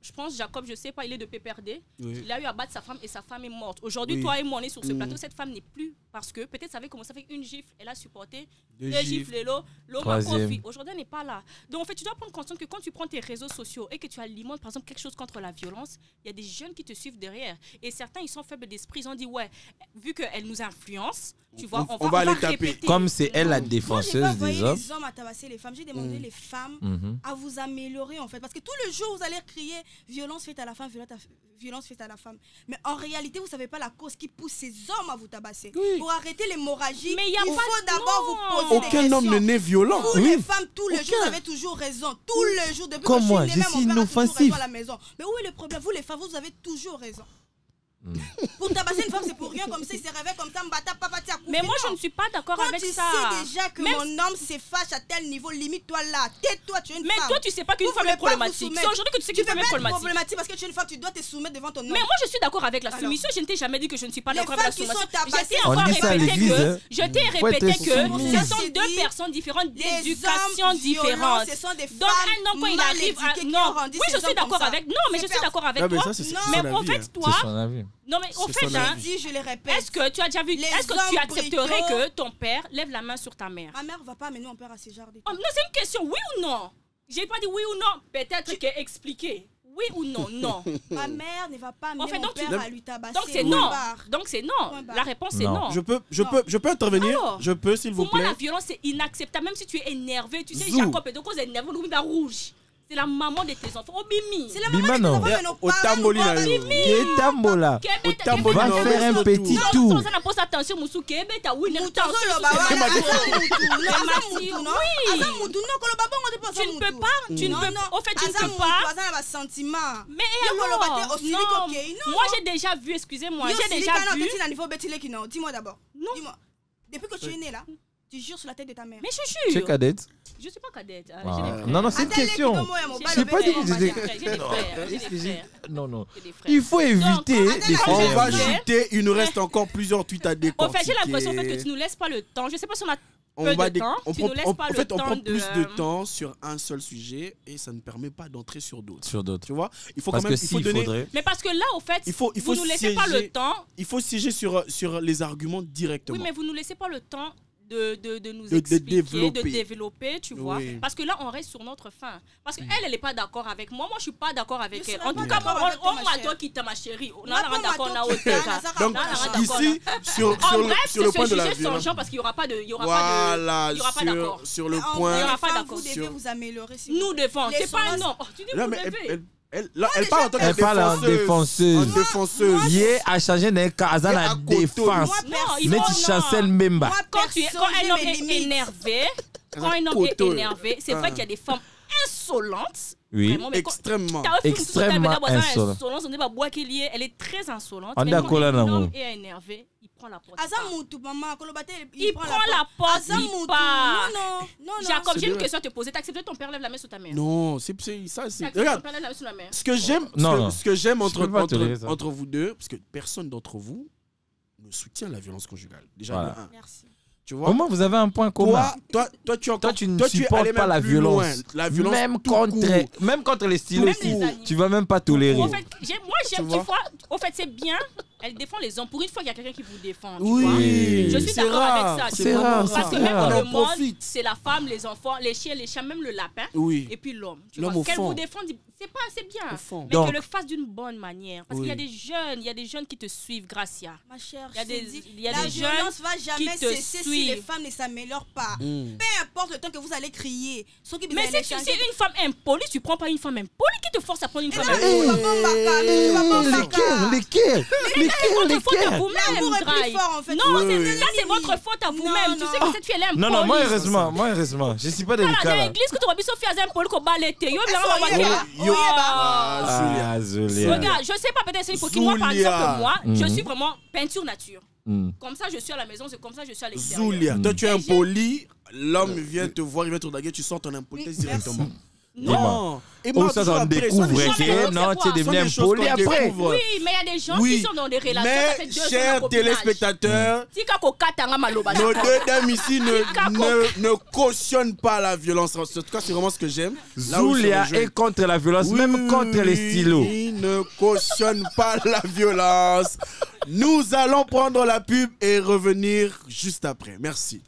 je pense, Jacob, je sais pas, il est de PPRD. Oui. Il a eu à battre sa femme et sa femme est morte. Aujourd'hui, toi et moi, on est sur ce plateau. Cette femme n'est plus parce que peut-être ça avait commencé avec une gifle. Elle a supporté deux gifles. Troisième. Aujourd'hui, elle n'est pas là. Donc, en fait, tu dois prendre conscience que quand tu prends tes réseaux sociaux et que tu alimentes, par exemple, quelque chose contre la violence, il y a des jeunes qui te suivent derrière. Et certains, ils sont faibles d'esprit. Ils ont dit, ouais, vu qu'elle nous influence, tu vois, on va aller taper. répéter. Comme c'est elle la Moi, j'ai pas défenseuse envoyé des hommes. les hommes à tabasser les femmes. J'ai demandé les femmes Mhm. à vous améliorer, en fait. Parce que tout le jour, vous allez crier violence faite à la femme, violence faite à la femme. Mais en réalité, vous ne savez pas la cause qui pousse ces hommes à vous tabasser. Pour arrêter l'hémorragie, Mais il y a il pas- faut d'abord non. vous poser des Aucun questions. homme ne naît violent. Vous, les femmes, tout le jour, vous avez toujours raison. Tout le jour, depuis Comme que moi, je suis née, je même suis mon père a toujours inoffensif. raison à la maison. Mais où est le problème? Vous, les femmes, vous avez toujours raison. Pour tabasser une femme, c'est pour rien comme ça. Il se réveille comme ça, mbata, papa, tia, Mais moi, je ne suis pas d'accord Quand avec tu ça. sais déjà que Même mon homme se fâche à tel niveau, limite-toi là. Tais-toi, tu es une Mais femme. toi, tu sais pas qu'une Vous femme voulez est pas vous problématique. soumettre. C'est aujourd'hui que tu sais Tu qu'une peux femme pas est être problématique. problématique parce que tu es une femme, tu dois te soumettre devant ton homme. Mais moi, je suis d'accord avec la Alors. soumission. Je ne t'ai jamais dit que je ne suis pas Les d'accord avec la femmes qui sont soumission. tabassées, Je t'ai On encore dit ça à répété l'église, que, hein. je t'ai Faut être répété que soumise. ce sont J'ai deux dit, personnes différentes, les d'éducation hommes violents, différente. ce sont des Donc, femmes un homme, quand il mal arrive à. éduquées qui Non, ont rendu oui, ces je suis hommes d'accord comme ça. avec. Non, mais je C'est suis d'accord avec Ah, mais toi. ça, c'est Non. Mais la en vie, fait, hein. toi. C'est son avis. Non, mais au C'est fait, son hein, avis. Je le répète. est-ce que tu as déjà vu. Les Est-ce que tu hommes accepterais brutaux. que ton père lève la main sur ta mère? Ma mère va pas amener mon père à ces genres de Oh, non, c'est une question, oui ou non? J'ai pas dit oui ou non. Peut-être qu'elle expliqué. Oui ou non? Non. Ma mère ne va pas amener En fait, mon donc tu- père à lui tabasser. Donc c'est Point non. barre. Donc c'est non. Point barre. La réponse c'est Non. non. Je peux intervenir. Alors, Je peux, s'il vous Pour moi, plaît. la violence, c'est inacceptable. Même si tu es énervé, tu sais, Zou. Jacob est de cause énervé, on va rouge. C'est la maman de tes enfants. Oh, Bimi. C'est la Bima, maman de non. tes enfants, mais nos Au parents tamboli, nous là, parlent. yo. Ketambola. Au tamboli, Va non, faire un non, petit tout. tour. Ça n'a pas attention, Moussou. Kebe, t'as oui, Mutu ozoloba wana, Kema aza Kema. mutu, non, aza Mati, mutu, non? oui. Aza mutu, non, koloba bongo te pense Tu ne peux pas. Tu ne Non, peux non, pas. Au fait, tu ne aza peux mutu, pas. aza na basentiments. Mais Yo koloba te, alors, osili non. kokei, non, Moi, non. j'ai déjà vu, excusez-moi, Yo j'ai osili déjà kana vu. oteti na niveau betileki, non. Dis-moi d'abord. Non. Dis-moi. Depuis que tu es né là, tu jures sur la tête de ta mère. Mais je Tu es jure. cadette? Je suis pas cadette. Ah. J'ai des frères. Non, non, c'est une Attends, les question. kidomo ya mobali, J'ai pas dit que obete, j'étais- J'ai des frères. J'ai des Non, frères. J'ai est-ce que des j'ai- frères. Non, non. J'ai des frères. Il faut éviter Donc, de attends, On va je- faire. jeter. Il nous reste encore plusieurs tweets à En décortiquer. fait, j'ai l'impression en fait, que tu nous laisses pas le temps. Je sais pas si on a On peu va de temps. on Tu prend- nous laisses on- pas en le fait, on temps prend de- plus de temps sur un seul sujet et ça ne permet pas d'entrer sur d'autres. Sur d'autres. Tu vois, il faut Parce quand même, que il faut s'il donner, faudrait. Mais parce que là, au fait, il faut vous nous laissez pas siéger. le temps. il faut siéger sur les arguments directement. Oui, mais vous nous laissez pas le temps de nous De expliquer, développer. de développer, tu vois. Oui. Parce que là, on reste sur notre fin. Parce qu'elle, elle n'est pas d'accord avec moi. Moi, je suis pas d'accord avec Je elle. serai En pas tout cas, d'accord moi, avec toi, ma on m'a chère. dit ma chérie. On Moi, a pour d'accord, ma on a tante, autre Donc, Là, on a ici, sur En bref, le c'est point ce de la sujet sans violence. genre parce qu'il y aura pas de, il y aura Voilà, pas de, il y aura pas d'accord. sur le Mais en point. Il y vrai, aura les pas femmes, d'accord. vous devez Sur- vous améliorer. s'il Nous vous plaît. devons. Les C'est pas un sauvages- non. Oh, tu dis Non, vous mais devez. elle parle en tant que Elle parle en défenseuse. En défenseuse. Yé a changé d'un cas à Et à la côté. défense. Moi, Non, il Mais faut tu chancelles non. même pas. Moi, Quand un homme j'ai mes est limites. énervé, quand un homme est Coteau. énervé, c'est vrai Ah. qu'il y a des femmes insolentes. Oui. Vraiment, mais quand- Extrêmement. Extrêmement insolente. insolente. On dit bah bois qu'il y est, elle est très insolente. On Mais est quand d'accord là, un non. homme est énervé, il prend la porte. Aza mutu, maman, kolobate, Il prend la porte, Aza il mutu. part. Non, non, non. Jacob, C'est j'ai une vrai. question à te poser. T'as accepté que ton père lève la main sur ta mère? Non, c'est ça. T'as C'est accepté que regarde. ton père lève la main sur la mère? Ce que j'aime, Non, non. ce que j'aime Je peux pas tolérer ça. entre vous deux, parce que personne d'entre vous ne soutient la violence conjugale. Déjà, Voilà. de un. Merci. Tu Au vois. moins, vous avez un point commun. Toi, Tu ne es supportes allé pas même la plus violence. loin. La violence Même tout même contre les stylos Même aussi. les animaux. Tu vas même pas tolérer. En fait, moi, j'aime, vois. tu vois, au fait, c'est bien. Elle défend les hommes. Pour une fois, il y a quelqu'un qui vous défend. tu Oui, vois. Je suis c'est d'accord rare, avec ça. c'est tu vois. rare, Parce c'est que même rare. dans On le en monde, profite. c'est la femme, les enfants, les chiens, les chats, même le lapin. Oui. Et puis l'homme. tu L'homme vois. au Qu'elle fond. vous défende, c'est pas assez bien. Au fond. Mais Donc- qu'elle le fasse d'une bonne manière. Parce qu'il y a Oui. des jeunes qui te suivent, Gracia. Ma chère, Il y a je t'ai des- dit, il y a la des jeunes violence va jamais qui te cesser si suivent. les femmes ne s'améliorent pas. Mm. Peu importe le temps que vous allez crier. Ceux qui vous Mais allez si changer- une femme impolie, tu prends pas une femme impolie qui te force à prendre une femme non, impolie. tu vas pas m'embarquer, tu vas pas m'embarquer. Lesquels Votre faute à Lesquels vous-même, L'amour est plus Dry. fort, en fait. Non, Oui. ça c'est votre faute à vous-même. Non, Tu sais non. que cette fille elle est impolie. Non, non, moi, heureusement. Je suis pas Dans délicat là. l'église, que tu vas Sophie à impoli qu'on balette. Yo, bien, Est-ce maman, qu'on y bien. va? Yo. Ah. Ah, Ah, Zulia. Regarde, je sais pas, peut-être c'est pour qui moi, par Zulia. exemple, moi, je Mhm. suis vraiment peinture nature. Hmm. Comme ça, je suis à la maison, c'est comme ça, je suis à l'extérieur. Zulia, toi tu es Et impoli, l'homme vient te voir, il vient te draguer, tu sors ton impolitesse directement. Non. Et Oh, ça, on découvre, c'est non, quoi? tu es devenu un poli après. Oui, mais il y a des gens Oui, qui sont dans des relations. ça fait mais 2 ans de chers copinage. téléspectateurs, Tika ko katanga maloba. nos deux dames ici ne cautionnent pas la violence. En tout cas, c'est vraiment ce que j'aime. Là où ils se Zulia rejoignent. est contre la violence, même contre les stylos. Ils ne cautionnent pas la violence. Nous allons prendre la pub et revenir juste après. Merci.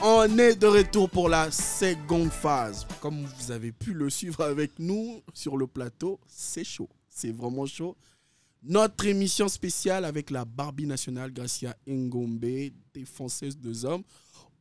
On est de retour pour la seconde phase. Comme vous avez pu le suivre avec nous sur le plateau, c'est chaud. C'est vraiment chaud. Notre émission spéciale avec la Barbie nationale, Gracia Ngombe, défenseuse des hommes.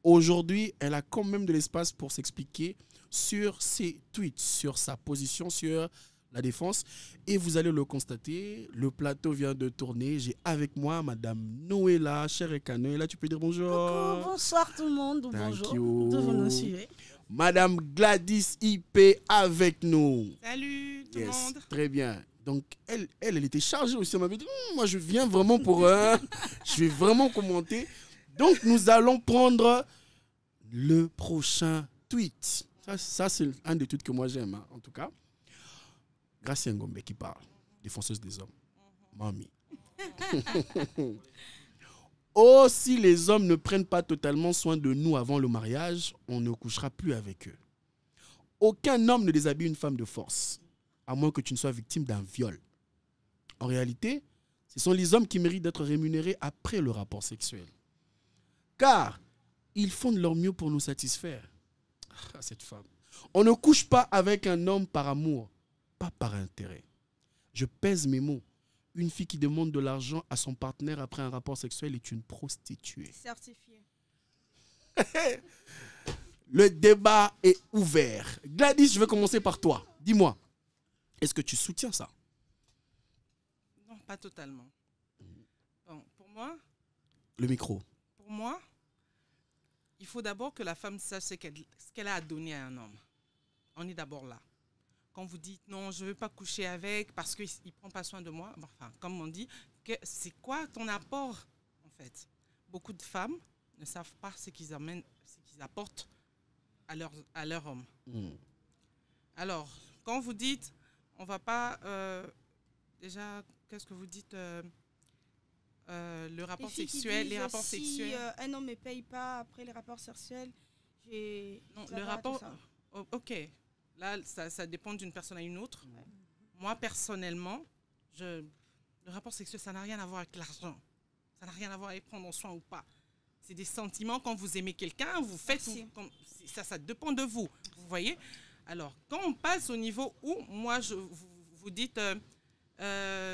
Aujourd'hui, elle a quand même de l'espace pour s'expliquer sur ses tweets, sur sa position, sur la défense. Et vous allez le constater, le plateau vient de tourner. J'ai avec moi Madame Noéla, chère Eka. Noéla, tu peux dire bonjour. Coucou, bonsoir tout le monde, ou Thank bonjour, you. de vous nous suivez. Madame Gladys IP avec nous. Salut tout le Yes, monde. très bien. Donc, elle était chargée aussi. Elle m'avait dit, moi, je viens vraiment pour... je vais vraiment commenter. Donc, nous allons prendre le prochain tweet. Ça c'est un des tweets que moi, j'aime, hein, en tout cas. Gracia Ngombe qui parle, défenseuse des hommes. Mamie. Oh, si les hommes ne prennent pas totalement soin de nous avant le mariage, on ne couchera plus avec eux. Aucun homme ne déshabille une femme de force, à moins que tu ne sois victime d'un viol. En réalité, ce sont les hommes qui méritent d'être rémunérés après le rapport sexuel. Car ils font de leur mieux pour nous satisfaire. Ah, cette femme. On ne couche pas avec un homme par amour, pas par intérêt. Je pèse mes mots. Une fille qui demande de l'argent à son partenaire après un rapport sexuel est une prostituée. Certifié. Le débat est ouvert. Gladys, je vais commencer par toi. Dis-moi, est-ce que tu soutiens ça? Non, pas totalement. Bon, pour moi, Le micro. il faut d'abord que la femme sache ce qu'elle a à donner à un homme. On est d'abord là. Quand vous dites non, je ne veux pas coucher avec parce qu'il ne prend pas soin de moi, enfin, comme on dit, c'est quoi ton apport en fait? Beaucoup de femmes ne savent pas ce qu'ils apportent à leur homme. Alors, quand vous dites, on ne va pas... déjà, qu'est-ce que vous dites le rapport sexuel, les rapports sexuels. Si un homme ne me paye pas après les rapports sexuels, j'ai... Non, le rapport... Ok. Là, ça dépend d'une personne à une autre. Ouais. Moi, personnellement, le rapport sexuel, ça n'a rien à voir avec l'argent. Ça n'a rien à voir avec prendre soin ou pas. C'est des sentiments. Quand vous aimez quelqu'un, vous faites... Ça dépend de vous. Vous voyez? Alors, quand on passe au niveau où, moi, vous dites...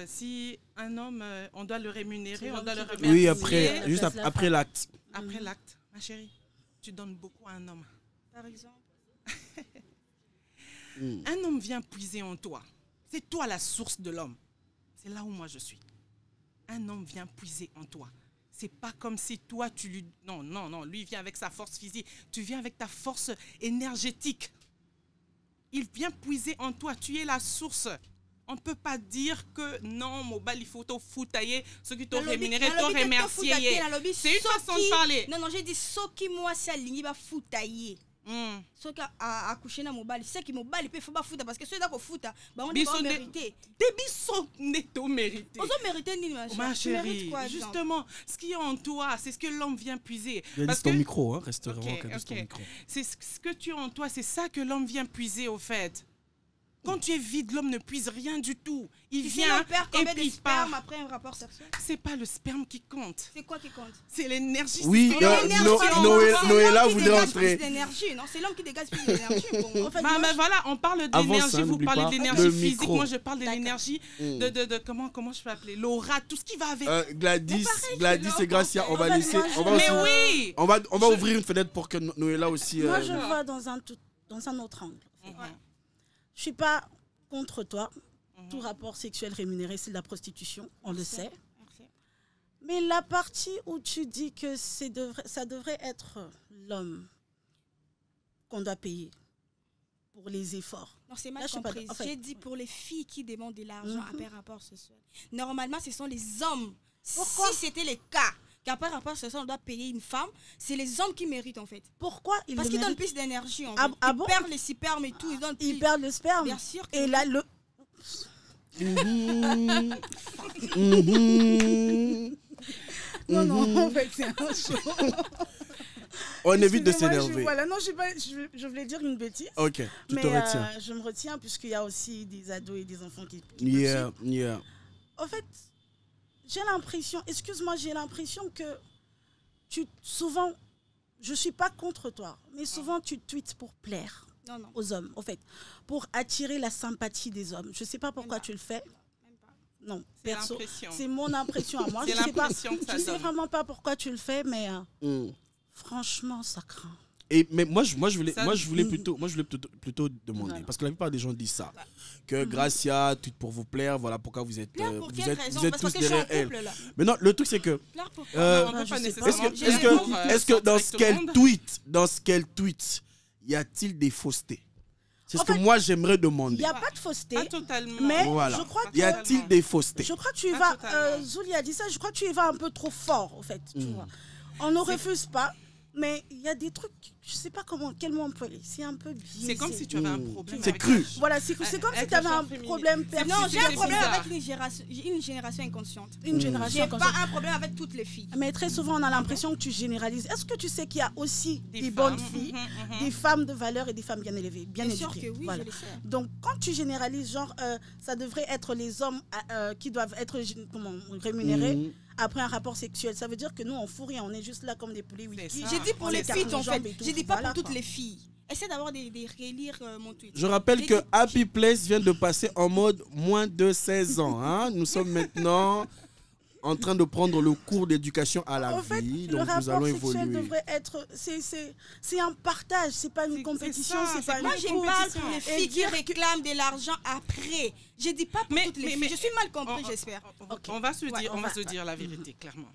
si un homme, on doit le rémunérer, on doit le remercier. Oui, après l'acte. Après l'acte. Ma chérie, tu donnes beaucoup à un homme. Par exemple. Un homme vient puiser en toi. C'est toi la source de l'homme. C'est là où moi je suis. Un homme vient puiser en toi. C'est pas comme si toi tu lui... Non, lui vient avec sa force physique. Tu viens avec ta force énergétique. Il vient puiser en toi. Tu es la source. On ne peut pas dire que non, Mobile, il faut te foutailler, ceux qui t'ont rémunéré, t'ont remercié. C'est une façon de parler. Non, j'ai dit, ceux qui moi, c'est aligné, va foutailler. Ceux qui a couché dans Mobile, c'est qui Mobile, il faut pas foutre parce que ceux qui ont foutu, on est pas mérité. Des bisons netto mérités. On a mérité, ma chérie. Justement, ce qui est en toi, c'est ce que l'homme vient puiser. Parce que ton micro, hein, reste vraiment ton micro. C'est ce que tu as en toi, c'est ça que l'homme vient puiser au fait. Quand tu es vide, l'homme ne puise rien du tout. Il vient et puis il part. Après un rapport sexuel. C'est pas le sperme qui compte. C'est quoi qui compte? C'est l'énergie. Oui, Noéla voudrait entrer. C'est l'homme qui dégage plus d'énergie. Voilà, on parle d'énergie. Vous parlez de l'énergie physique. Moi, je parle de l'énergie de comment je peux appeler l'aura, tout ce qui va avec. Gladys et Gracia, on va laisser. On va ouvrir une fenêtre pour que Noéla aussi. Moi, je vois dans un autre angle. Je ne suis pas contre toi. Tout rapport sexuel rémunéré, c'est de la prostitution, on le sait. Mais la partie où tu dis que ça devrait être l'homme qu'on doit payer, pour les efforts. Non, c'est mal Là, je suis pas compris. en fait, J'ai dit pour les filles qui demandent de l'argent après rapport sexuel. Normalement, ce sont les hommes. Pourquoi? Si c'était le cas, qu'après rapport sexuel, on doit payer une femme, c'est les hommes qui méritent en fait. Pourquoi ils Parce le qu'ils donnent méritent? plus d'énergie en Ah- fait. ah Ils bon? perdent les spermes et tout. Ils perdent le sperme. Bien sûr que Et oui. là, le... Non, en fait, c'est un show. On évite de Excusez-moi, s'énerver. Voilà, non, je voulais dire une bêtise. Ok, tu mais te retiens. je me retiens puisqu'il y a aussi des ados et des enfants qui Yeah, me suivent. yeah. En fait, j'ai l'impression, excuse-moi, j'ai l'impression que souvent, je ne suis pas contre toi, mais souvent tu tweets pour plaire Non, non. aux hommes, en fait, pour attirer la sympathie des hommes. Je ne sais pas pourquoi tu le fais. Même pas. Non, C'est perso, l'impression. c'est mon impression à moi. C'est Je sais pas, l'impression que ça je sais donne. vraiment pas pourquoi tu le fais, mais Mm. franchement, ça craint. Mais moi je voulais Ça- plutôt demander Voilà. parce que la plupart des gens disent ça que Gracia tweet pour vous plaire, voilà pourquoi vous êtes Plaire pour vous quelle êtes, raison? vous êtes Parce tous que je suis en derrière elle. couple là. Mais non, le truc c'est que Plaire pour Euh, On peut je pas sais pas. nécessairement est-ce dire que pour, est-ce que dans ce sortir avec tout le qu'elle monde. tweet y a-t-il des faussetés? C'est ce En que fait, moi j'aimerais Il demander. n'y a pas de fausseté, Pas totalement. mais Voilà. je crois que Y a-t-il des faussetés? je crois que tu y Pas vas, totalement. Zouli a dit ça, je crois que tu y vas un peu trop fort, en fait. Tu vois. On ne refuse pas, mais il y a des trucs, je ne sais pas quel mot employer, c'est un peu biaisé. C'est comme si tu avais un problème. C'est avec cru. la- Voilà, c'est comme si Avec tu avais le un genre féminin. problème C'est personnel. Non, j'ai un c'est problème bizarre. avec une génération inconsciente. Une génération J'ai comme pas ça. un problème avec toutes les filles. Mais très souvent, on a l'impression que tu généralises. Est-ce que tu sais qu'il y a aussi des femmes. bonnes filles, des femmes de valeur et des femmes bien élevées, bien Bien sûr éduquées? que oui, Voilà. je le sais. Donc, quand tu généralises, genre, ça devrait être les hommes qui doivent être rémunérés Mhm. après un rapport sexuel. Ça veut dire que nous, on fout rien, on est juste là comme des poulets whisky. ça. J'ai dit pour On les écarte filles nos en fait. jambes et tout. J'ai dit pas Voilà, pour toutes quoi. les filles. Essaie d'avoir des relire mon tweet. Je rappelle J'ai que dit- Happy Place vient de passer en mode moins de 16 ans. Hein. Nous sommes maintenant en train de prendre le cours d'éducation à la En fait, vie. le Donc nous rapport allons sexuel évoluer. devrait être... C'est un partage, c'est pas une C'est compétition, ça, c'est c'est pas pas une Moi, une je course. parle pour les Et filles qui dire que- réclament de l'argent après. Je dis pas pour Mais- toutes les mais- filles. mais- Je suis mal compris, on- j'espère. Ok. On va se Ouais, dire, on on va va- se dire la vérité, clairement.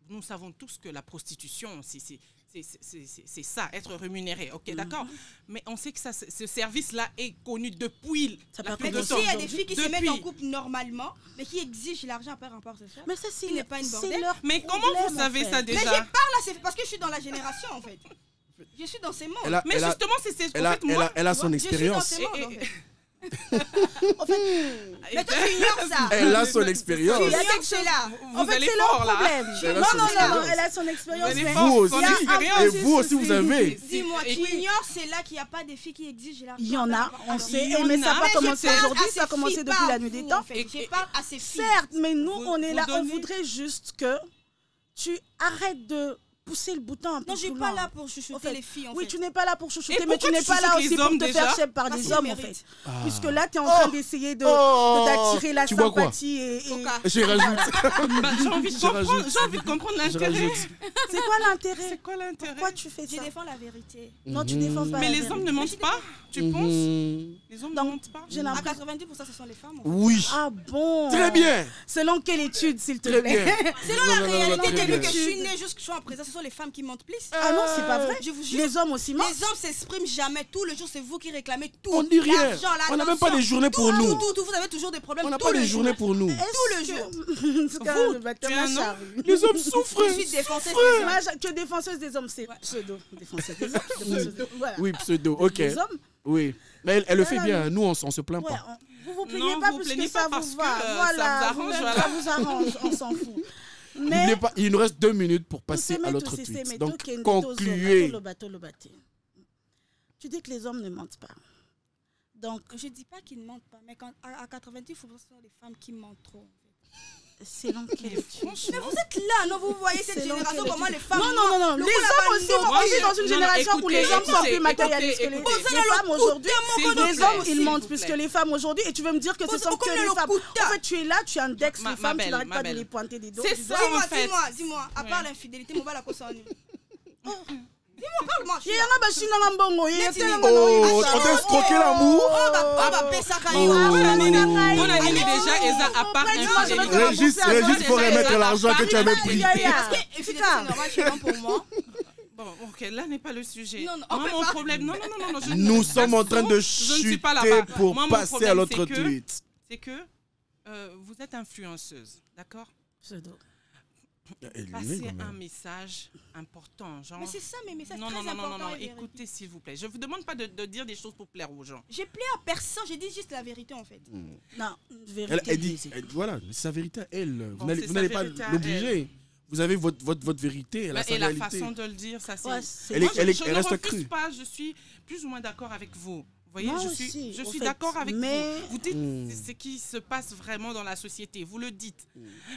Nous savons tous que la prostitution, c'est ça, être rémunéré. Ok, d'accord. Mais on sait que ça, ce service-là est connu depuis Ça la peut plus Mais de être ici, temps. il y a des filles qui se mettent en Depuis. couple normalement, mais qui exigent l'argent après rapport sexuel. Mais ça, c'est Il n'est pas une c'est bordel. leur Mais comment problème, vous en savez fait. ça Mais je déjà parle là, c'est parce que je suis dans la génération en fait. Je suis dans ces mondes. Mais justement, c'est en fait moi. elle a son Je suis dans expérience. ces mondes, en fait. En fait, Mais toi, tu ignores ça. Elle a son expérience. Tu Il y a ignores quelque chose- cela. en fait, allez c'est leur fort là. problème. Elle a Non, son non, non, expérience. elle a son expérience. Vous allez mais fort. Vous aussi. Son il y a un expérience. Et petit vous aussi, souci. vous avez. Dis-moi, Et tu qui- ignores c'est là qu'il n'y a pas des filles qui exigent l'argent. Il y en a, après on rapport sait, Il y en mais ça n'a a. pas Mais commencé je parle aujourd'hui, à ça a ces commencé filles, depuis pas la à nuit des vous, temps. en fait. Je parle à ces filles. Certes, mais nous, Vous- on est vous là, on donnez- voudrait juste que tu arrêtes de pousser le bouton un peu Non, je plus suis pas loin. là pour chuchoter En fait, les filles en oui, fait. tu n'es pas là pour chouchouter, Et mais tu pourquoi n'es tu pas là chouchoutes aussi les pour hommes te déjà faire chèvre par Parce des qu'ils hommes, en fait. méritent. Puisque là, tu es en train d'essayer d'attirer la Tu bois quoi? sympathie. Et Coca. Je rajoute. Bah, j'ai envie de Je comprendre. rajoute. J'ai envie de comprendre Je l'intérêt. rajoute. c'est quoi l'intérêt? C'est quoi l'intérêt? Pourquoi tu fais Je ça? défends la vérité. Non, tu défends pas. Mais la les hommes vérité. ne mentent pas, tu penses? Mhm. Les hommes ne Donc, mentent pas. j'ai À l'impression. 90%, ce sont les femmes. en fait. Oui. Ah bon? Très bien. Selon quelle étude, s'il te Très plaît? bien. Selon Non, la non, non, réalité, très t'as bien. vu que je suis née jusqu'à ce que je sois en présence, ce sont les femmes qui mentent plus. Ah non, c'est pas vrai. Je vous jure. Les hommes aussi mentent. Les hommes s'expriment jamais. Tout le jour, c'est vous qui réclamez tout. On dit rien. L'argent, On n'a même pas l'attention, des journées pour tout, nous. Tout, vous avez toujours des problèmes. On n'a tout pas le des jour. journées pour nous. Tout le jour. Vous, tu es un homme. Les hommes souffrent. Je suis défenseuse des hommes. Tu es défenseuse des hommes, c'est pseudo. Défenseuse des hommes. défenseuse des- Voilà. Oui, pseudo. Ok. Les hommes, Oui. Mais elle le fait Voilà, bien. Nous, on se plaint ouais, pas. vous vous plaignez Non, pas vous parce plaignez que pas ça parce vous que, va. ça Voilà, vous arrange, ça voilà. vous arrange, on s'en fout. Il, Mais il nous reste 2 minutes pour passer à l'autre tweet. Donc, concluez. Tu dis que les hommes ne mentent pas. Donc, Je dis pas qu'ils ne mentent pas, mais quand, à 90%, ce sont les femmes qui mentent trop. c'est dans quelle étude? Mais vous êtes là, non? Vous voyez cette C'est dans génération, quelle comment étude? les femmes. Non, non, non, le les coup là-bas, hommes aussi, non. on vit dans une non, génération où les écoutez, hommes sont plus écoutez, matérialistes que les écoutez. femmes aujourd'hui. S'il vous Les plaît, hommes, s'il ils vous mentent plaît. plus que les femmes aujourd'hui. Et tu veux me dire que ce Pose- sont que combien les le femmes. quota? En fait, tu es là, tu indexes Ma les femmes, tu belle, n'arrêtes ma pas de belle. les pointer des doigts. C'est du ça, doigt. en fait. Dis-moi, à part l'infidélité, mon bas la cause en nu. Dis-moi, parle-moi. Il y en a bah, chine dans Mbongo, il y a Let's tellement go. Oh, de- on t'a escroqué l'amour. Pesa Oh. kayo. On a dit déjà, Eza, à part Après, dis-moi, je vais te infidélité. Régis, rembourser à Régis, toi. faut remettre l'argent que tu avais pris. Ya, ya. Infidélité, c'est normal chez moi pour moi. Bon, ok. Ok, là n'est pas le sujet. Non, non, Moi, mon problème... Non, Nous sommes en train de je ne suis chuter pas là-bas. pour Moi, mon passer à problème, l'autre c'est que- tweet. C'est que vous êtes influenceuse, d'accord? Pseudo. Passez un message important, genre... Mais c'est ça, mes messages Non, très importants. non, et véridiques. écoutez s'il vous plaît. Je vous demande pas de dire des choses pour plaire aux gens. J'ai plaît à personne, j'ai dit juste la vérité en fait. Non, une vérité. Elle dit, brisée. voilà, c'est sa vérité à elle. Bon, Vous c'est sa n'allez pas vérité à l'obliger. Vous avez votre vérité, elle a sa Et la réalité. façon de le dire, ça c'est... Ouais, c'est- Elle Moi, est- je elle ne reste refuse crue. pas, je suis plus ou moins d'accord avec vous. Vous voyez, Moi je aussi, suis au fait, d'accord avec mais- vous. Vous dites ce qui se passe vraiment dans la société, vous le dites.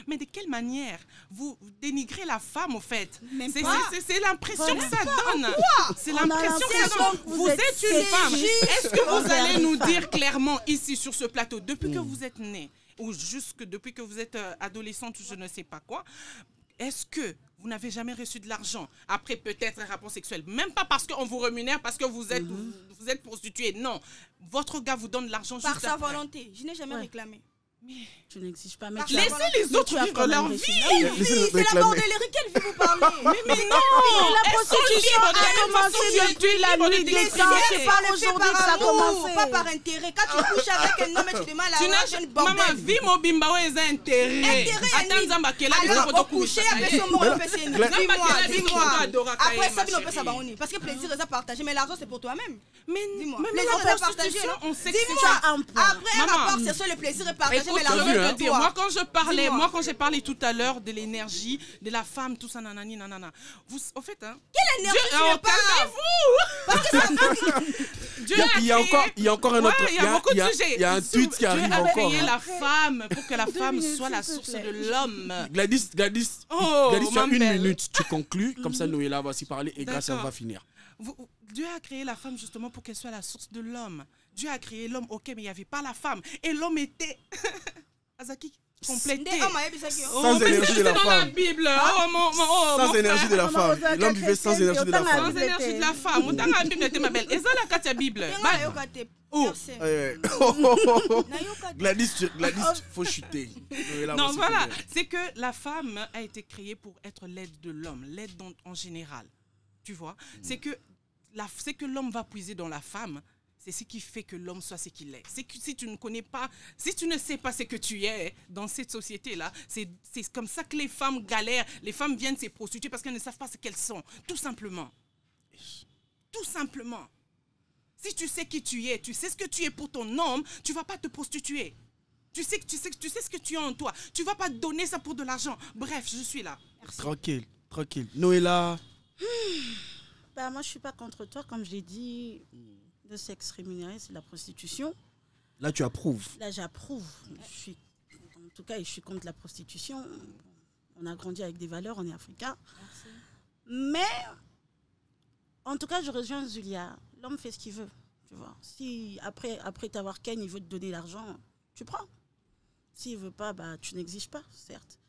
Mais de quelle manière vous dénigrez la femme, au fait? Même C'est pas. l'impression que ça donne. C'est On a l'impression que ça l'impression donne. que Vous vous êtes êtes une femme. Est-ce que vous envers allez les nous femmes. dire clairement ici sur ce plateau, depuis que vous êtes né, ou jusque depuis que vous êtes adolescente ou je ne sais pas quoi, est-ce que vous n'avez jamais reçu de l'argent après peut-être un rapport sexuel? Même pas parce qu'on vous rémunère, parce que vous êtes prostituée. Non. Votre gars vous donne de l'argent Par juste sa après. volonté. Je n'ai jamais Ouais. réclamé. Tu n'exiges pas, mais Par tu la as- Laissez volonté. les autres tu as vivre quand même leur réussi. vie. Laissez-le C'est la réclamer. bordellerie qu'elle vit vous parler. Mais non, la elles sont prostitution libres de a la même commencé façon que depuis tu es la libre de nuit des t'exprimer. temps. C'est C'est pas pas le fait aujourd'hui que ça a par amour, commencé. pas par intérêt. Quand tu couches avec un homme et tu demandes à Tu la n'as jeune maman bordel. vie mobimba ouais les intérêts. Intérêt, Attends Annie. Zamba qu'elle a des Alors, photos au coucher avec son mot, on fait c'est Gla- Dis-moi. Après Après ça, on peut s'abandonner. Parce que plaisir, c'est à partager. Mais l'argent, c'est pour toi-même. Mais Dis-moi. mais Plaisir, la c'est à partager. prostitution, non on sait que Dis-moi. c'est un point. Après un Maman. rapport sexuel, le plaisir est partagé. Écoute, Mais je l'argent, veux c'est te pour dire, toi. moi quand je parlais, Dis-moi. moi quand j'ai parlé tout à l'heure de l'énergie, de la femme, tout ça, nanani, nanana. Vous, au fait, hein. Quelle énergie tu me parles? Parce que ça Dieu Il y a encore un autre. Ouais, il y a beaucoup de sujets. Il y a un tweet qui Dieu arrive a encore. créé hein. la femme pour que la femme minutes, soit la s'il te source plaît. de l'homme. Gladys, Oh, tu as ma une belle. minute, tu conclus, comme ça Noéla va s'y parler et grâce, elle D'accord. va finir. Dieu a créé la femme justement pour qu'elle soit la source de l'homme. Dieu a créé l'homme, ok, mais il n'y avait pas la femme. Et l'homme était Azaki complété. Des hommes, il y a des gens qui- Sans mais énergie c'est de la dans la femme. Bible. Oh, mon Sans énergie de la femme. L'homme vivait sans énergie de la Sans femme. énergie de la femme. Autant la Bible était ma belle. Et ça, la Katia Bible. Tenga Bah, na yoka te. Oh. Personne. Ouais. Na yoka te. Gladys, faut chuter. Noéla va non, s'y voilà. finir. C'est que la femme a été créée pour être l'aide de l'homme, l'aide en général. Tu vois? C'est que l'homme va puiser dans la femme. C'est ce qui fait que l'homme soit ce qu'il est. C'est que si tu ne connais pas, si tu ne sais pas ce que tu es dans cette société-là, c'est comme ça que les femmes galèrent. Les femmes viennent se prostituer parce qu'elles ne savent pas ce qu'elles sont. Tout simplement. Tout simplement. Si tu sais qui tu es, tu sais ce que tu es pour ton homme, tu ne vas pas te prostituer. Tu sais ce que tu as en toi. Tu ne vas pas donner ça pour de l'argent. Bref, je suis là. Tranquille. Noéla, Bah, moi, je suis pas contre toi. Comme je l'ai dit, le sexe rémunéré, c'est de la prostitution. là tu approuves. Là, j'approuve. En tout cas, je suis contre la prostitution. On a grandi avec des valeurs, on est africain. Mais, en tout cas, je rejoins Zulia. L'homme fait ce qu'il veut. Tu vois. Si après t'avoir ken, il veut te donner l'argent, tu prends. S'il veut pas, bah, tu n'exiges pas, certes.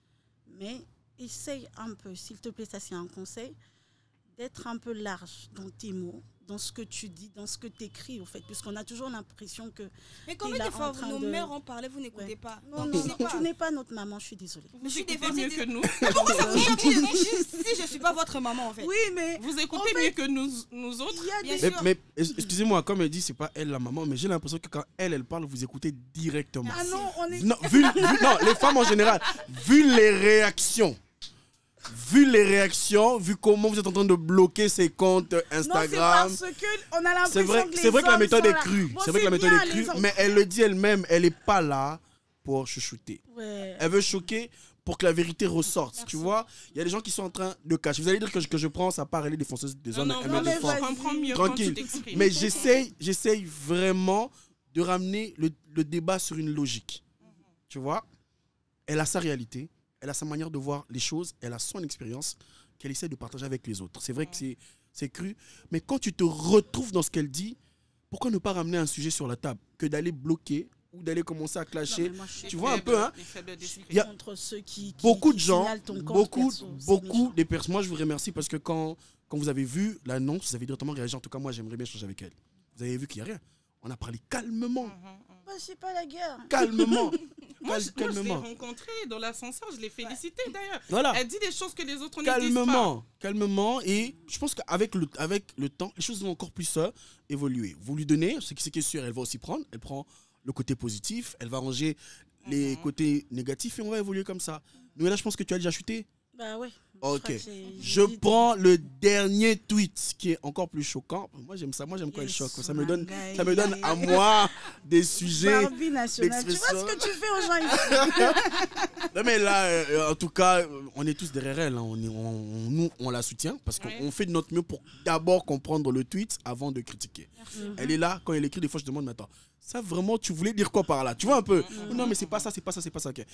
Mais essaye un peu, s'il te plaît, ça c'est un conseil, d'être un peu large dans tes mots, dans ce que tu dis, dans ce que tu écris, au fait, puisqu'on a toujours l'impression que... Mais combien là de fois en train nos de- mères ont parlé, vous n'écoutez Ouais. pas. Non, Donc, non, je sais pas. tu n'es pas notre maman, je suis désolée. Vous suis écoutez défensée mieux du- que nous. Pourquoi ça vous choque si je suis pas votre maman en fait? Oui, mais Vous écoutez mieux que nous autres. il y a Bien des... sûr. Mais excusez-moi, comme elle dit, c'est pas elle la maman, mais j'ai l'impression que quand elle parle, vous écoutez directement. Ah non, on est... Non, non, les femmes en général, vu les réactions, vu comment vous êtes en train de bloquer ses comptes Instagram. Non, c'est parce qu'on a l'impression que les C'est vrai que la hommes méthode sont est là. crue. Bon, C'est vrai que la méthode bien, est crue, les hommes- mais elle le dit elle-même, elle n'est pas là pour chouchouter. Ouais. Elle veut choquer pour que la vérité ressorte. Tu vois, il y a des gens qui sont en train de cacher. Vous allez dire que je prends sa part, elle est défonceuse des hommes, elle me mais défend. je comprends mieux Tranquille. quand tu t'exprimes. Mais j'essaye vraiment de ramener le débat sur une logique. Tu vois, elle a sa réalité, elle a sa manière de voir les choses, elle a son expérience qu'elle essaie de partager avec les autres. C'est vrai que c'est cru, mais quand tu te retrouves dans ce qu'elle dit, pourquoi ne pas ramener un sujet sur la table que d'aller bloquer ou d'aller commencer à Non, clasher. mais moi, je suis Tu vois un peu, hein? Les faibles d'esprit. Il y a contre ceux qui beaucoup qui de gens, signalent ton compte beaucoup perso, c'est méchant. des personnes. Moi, je vous remercie parce que quand vous avez vu l'annonce, vous avez directement réagi. En tout cas, moi, j'aimerais bien échanger avec elle. Vous avez vu qu'il n'y a rien. On a parlé calmement. Bah, c'est pas la guerre. Calmement. Moi, je l'ai calmement. rencontrée dans l'ascenseur, je l'ai félicitée d'ailleurs. Voilà. Elle dit des choses que les autres ne disent pas. Calmement. Et je pense qu'avec le temps, les choses vont encore plus évoluer. Vous lui donnez, ce qui est sûr, elle va aussi prendre. Elle prend le côté positif, elle va ranger les côtés négatifs et on va évoluer comme ça. Nous, là, je pense que tu as déjà chuté. Bah ouais. Ok. Je prends le dernier tweet qui est encore plus choquant. Moi, j'aime ça. Moi, j'aime quand elle choque. Ça me donne à moi des sujets. Barbie nationale. Tu vois ce que tu fais aux gens ici? Non, mais là, en tout cas, on est tous derrière elle. Hein. Nous, on la soutient parce qu'on fait de notre mieux pour d'abord comprendre le tweet avant de critiquer. Elle est là. Quand elle écrit, des fois, je demande, mais attends, ça vraiment, tu voulais dire quoi par là? Tu vois un peu? Non, mais c'est pas ça, c'est pas ça, c'est pas ça. Okay.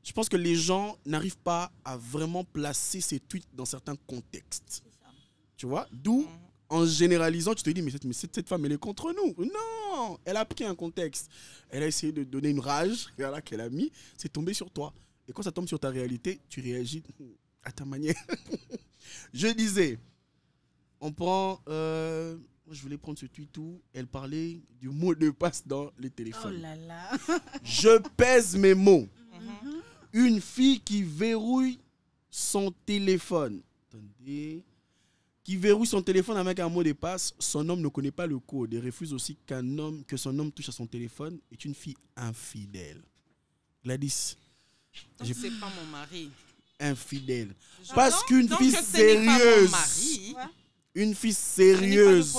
Je pense que les gens n'arrivent pas à vraiment placer ces tweets dans certains contextes. Tu vois? D'où, en généralisant, tu te dis, mais cette femme, elle est contre nous. Non! Elle a pris un contexte. Elle a essayé de donner une rage voilà, qu'elle a mis. C'est tombé sur toi. Et quand ça tombe sur ta réalité, tu réagis à ta manière. Je disais, on prend... je voulais prendre ce tweet où elle parlait du mot de passe dans les téléphones. Oh là là. Je pèse mes mots. Une fille qui verrouille son téléphone. Attendez. Qui verrouille son téléphone avec un mot de passe. Son homme ne connaît pas le code et refuse aussi que son homme touche à son téléphone. Est une fille infidèle. Gladys. Donc c'est pas mon mari. Infidèle. Parce qu'une fille sérieuse. Une fille sérieuse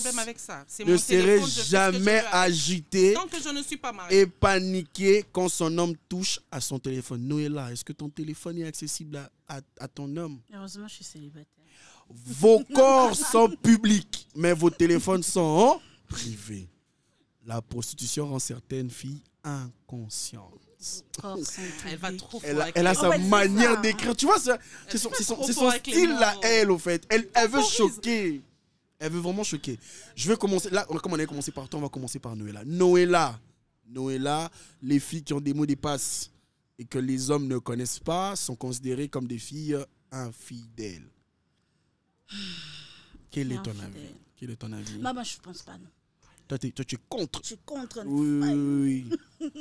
ne serait jamais agitée et paniquée quand son homme touche à son téléphone. Noëlla, est-ce que ton téléphone est accessible à ton homme? Heureusement, je suis célibataire. Vos corps sont publics, mais vos téléphones sont privés. La prostitution rend certaines filles inconscientes. Elle va trop fort. Elle a sa manière d'écrire. Tu vois, c'est son style à elle, au fait. Elle veut choquer. Elle veut vraiment choquer. Je vais commencer. Là, comme on a commencé par toi, on va commencer par Noëlla. Noëlla, les filles qui ont des mots de passe et que les hommes ne connaissent pas sont considérées comme des filles infidèles. Quel est ton avis? Maman, je pense pas, non. Toi, tu es contre. Je suis contre. Oui.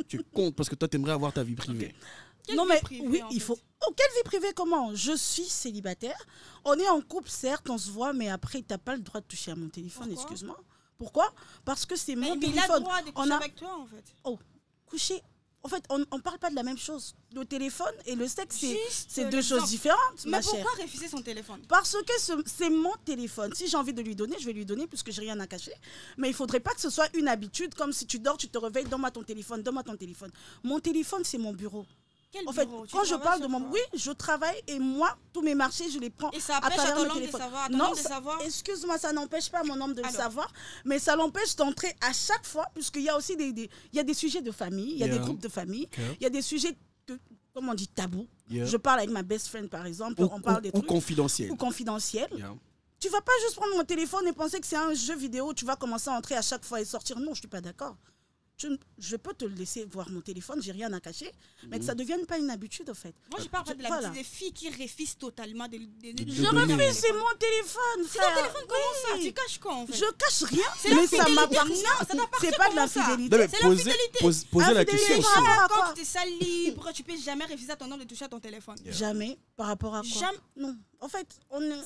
Tu es contre parce que toi, tu aimerais avoir ta vie privée. Okay. Non, mais privée, oui, il faut. Oh, quelle vie privée? Comment? Je suis célibataire. On est en couple, certes, on se voit, mais après, tu n'as pas le droit de toucher à mon téléphone, excuse-moi. Pourquoi? Parce que c'est mon téléphone. Il a le droit de coucher avec toi, en fait. Oh, coucher. En fait, on ne parle pas de la même chose. Le téléphone et le sexe, c'est deux choses différentes, ma chère. Mais pourquoi refuser son téléphone? Parce que c'est mon téléphone. Si j'ai envie de lui donner, je vais lui donner puisque j'ai rien à cacher. Mais il ne faudrait pas que ce soit une habitude, comme si tu dors, tu te réveilles, donne-moi ton téléphone, donne-moi ton téléphone. Mon téléphone, c'est mon bureau. Quel en fait, bureau? quand je parle de mon... Oui, je travaille et moi, tous mes marchés, je les prends et ça à travers ton le homme téléphone. De savoir, excuse-moi, ça n'empêche pas mon homme de le savoir, mais ça l'empêche d'entrer à chaque fois, puisqu'il y a aussi il y a des sujets de famille, il y a des groupes de famille, il y a des sujets, comment on dit, tabous. Je parle avec ma best friend, par exemple, on parle des trucs. Ou confidentiels. Ou confidentiels. Tu vas pas juste prendre mon téléphone et penser que c'est un jeu vidéo, tu vas commencer à entrer à chaque fois et sortir. Non, je suis pas d'accord. Je peux te laisser voir mon téléphone, j'ai rien à cacher, mais que ça ne devienne pas une habitude, en fait. Moi, je parle pas de l'habitude des filles qui refusent totalement de je refuse, c'est mon téléphone, frère. C'est ton téléphone, comment ça? Tu caches quoi, en fait? Je cache rien, mais ça m'appartient. C'est pas de l'infidélité. C'est l'infidélité. Posez la question aussi. Quand tu es sale libre, tu peux jamais refuser à ton homme de toucher à ton téléphone. Jamais. Par rapport à quoi? Jamais. Non. En fait, on ne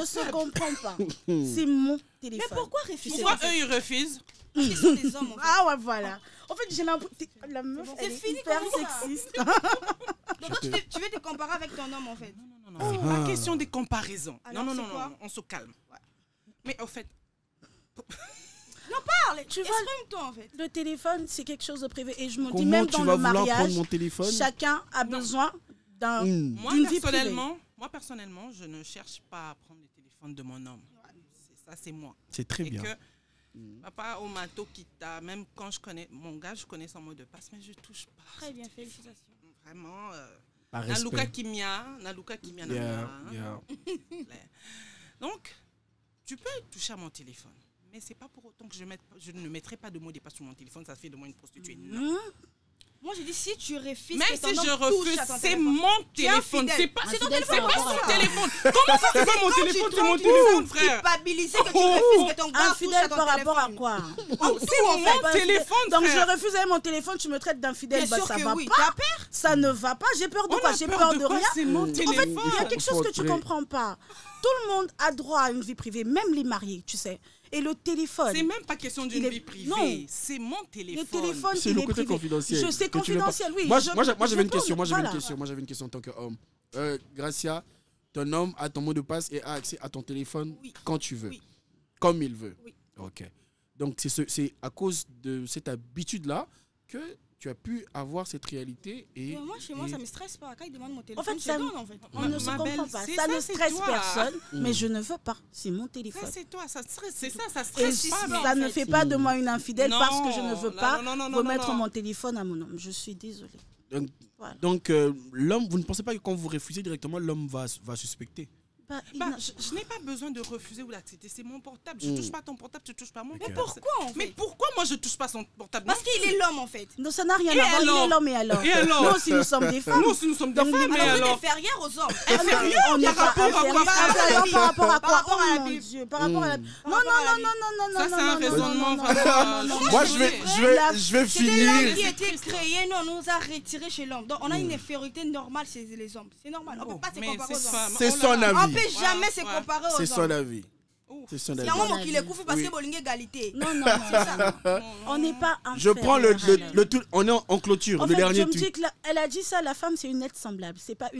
se comprend pas. C'est mon téléphone. Mais pourquoi refuser? Pourquoi eux, ils refusent? Parce qu'ils sont des hommes, en fait. Ah ouais, voilà. En fait, j'ai l'impression... La meuf, elle est hyper sexiste. Donc, tu veux te comparer avec ton homme, en fait? Non. C'est pas question des comparaisons. Non, on se calme. Mais au fait... Non, parle. Exprime-toi, en fait. Le téléphone, c'est quelque chose de privé. Et je me dis, même dans le mariage, chacun a besoin d'une vie privée. Moi, personnellement, je ne cherche pas à prendre le téléphone de mon homme. Ça, c'est moi. C'est très bien. Papa au mato qui t'a, même quand je connais mon gars, je connais son mot de passe, mais je touche pas. Très bien, félicitations. Vraiment. Naluka Kimia. Donc, tu peux toucher à mon téléphone, mais c'est pas pour autant que je ne mettrai pas de mot de passe sur mon téléphone, ça fait de moi une prostituée. Non. Moi, je dis, si tu refuses Même que ton si je homme touche refuse, à ton c'est téléphone, mon tu es téléphone. infidèle. C'est pas C'est ton c'est téléphone. pas son téléphone. Comment ça, c'est pas mon téléphone? C'est mon téléphone, frère. Culpabiliser que tu refuses que ton gars touche Infidèle à ton par rapport à téléphone. quoi? C'est mon téléphone, Donc je frère. refuse avec mon téléphone, tu me traites d'infidèle, Bien bah sûr ça que va oui. pas. T'as peur? Ça ne va pas. J'ai peur de On quoi? a J'ai peur peur de de quoi? rien. C'est mon En fait, téléphone. il y a quelque chose que tu Faut comprends pas. Tout le monde a droit à une vie privée, même les mariés, tu sais. Et le téléphone. C'est même pas question d'une Il est- vie privée. Non. C'est mon Le téléphone. téléphone, C'est il le est côté privé. confidentiel. Je sais que tu veux pas. confidentiel, oui. Moi, Je- j'avais je une question. peux- Moi, j'avais voilà. une question. Moi, j'avais une question en tant qu'homme. Gracia, ton homme a ton mot de passe et a accès à ton téléphone Oui. quand tu veux, Oui. comme il veut. Oui. Ok. Donc, c'est à cause de cette habitude-là que tu as pu avoir cette réalité. Et, Moi, chez moi, ça me stresse pas. Quand il demande mon En téléphone, fait, je ça, donne, en fait. on ne se Ma comprend belle, pas. c'est Ça ça, ne c'est stresse toi. personne, mais je ne veux pas. C'est mon Ça, téléphone. c'est toi. Ça stresse. C'est ça, ça Et stresse pas. mais ça en ne fait. fait pas de moi une infidèle Non, parce que je ne veux non, pas non, non, non, remettre non. mon téléphone à mon homme. Je suis désolée. Voilà. Donc, l'homme, vous ne pensez pas que quand vous refusez directement, l'homme va suspecter? Bah, il Bah, n'a- je n'ai pas besoin de refuser ou d'accepter. C'est mon portable. Je touche pas ton portable, tu touches pas mon Ok. portable. Pourquoi, en Mais fait? pourquoi moi je touche pas son portable? Parce qu'il est l'homme, en fait. Non, ça n'a rien Et à voir. Il alors est l'homme et alors. Et alors Nous aussi, nous sommes des femmes. Nous aussi, nous sommes des Donc, femmes, mais Alors, vous alors êtes inférieur aux hommes. On n'est par pas rapport à quoi? inférieur. Par rapport à Inférieur qui? par rapport à Par quoi? rapport à la Oh mon Bible. Dieu, par rapport à la Par Non, rapport à la non, Bible. non, non, non, Ça, non, c'est un non, non, raisonnement non, vraiment. non, non, Moi, non, je non. vais C'est l'homme finir. qui a été créé, nous, on nous a retirés chez l'homme. Donc, on a une infériorité normale chez les hommes. C'est normal. On ne peut pas se Mais comparer aux c'est hommes. ça. C'est On son l'a- On ne avis. peut jamais se Ouais. comparer aux C'est son hommes. avis. C'est son Il y avis. a un moment qu'il est coupé parce Oui. que Bolingue égalité. Non, non, non. On n'est pas Je prends inférieur à l'homme. le tout. On est en clôture, En le fait, je dernier me tweet. dis que elle a dit ça, la femme, c'est une être semblable. C'est pas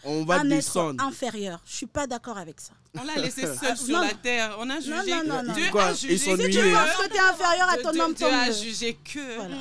On va un être descendre. inférieur. Je suis pas d'accord avec ça. On l'a laissé seul sur non, la non. terre. On a jugé. non, non, non. Dieu Quoi, a ils jugé. sont Si tu ennuyés. penses que tu es inférieur à ton homme, Dieu ton a mieux. jugé que Voilà.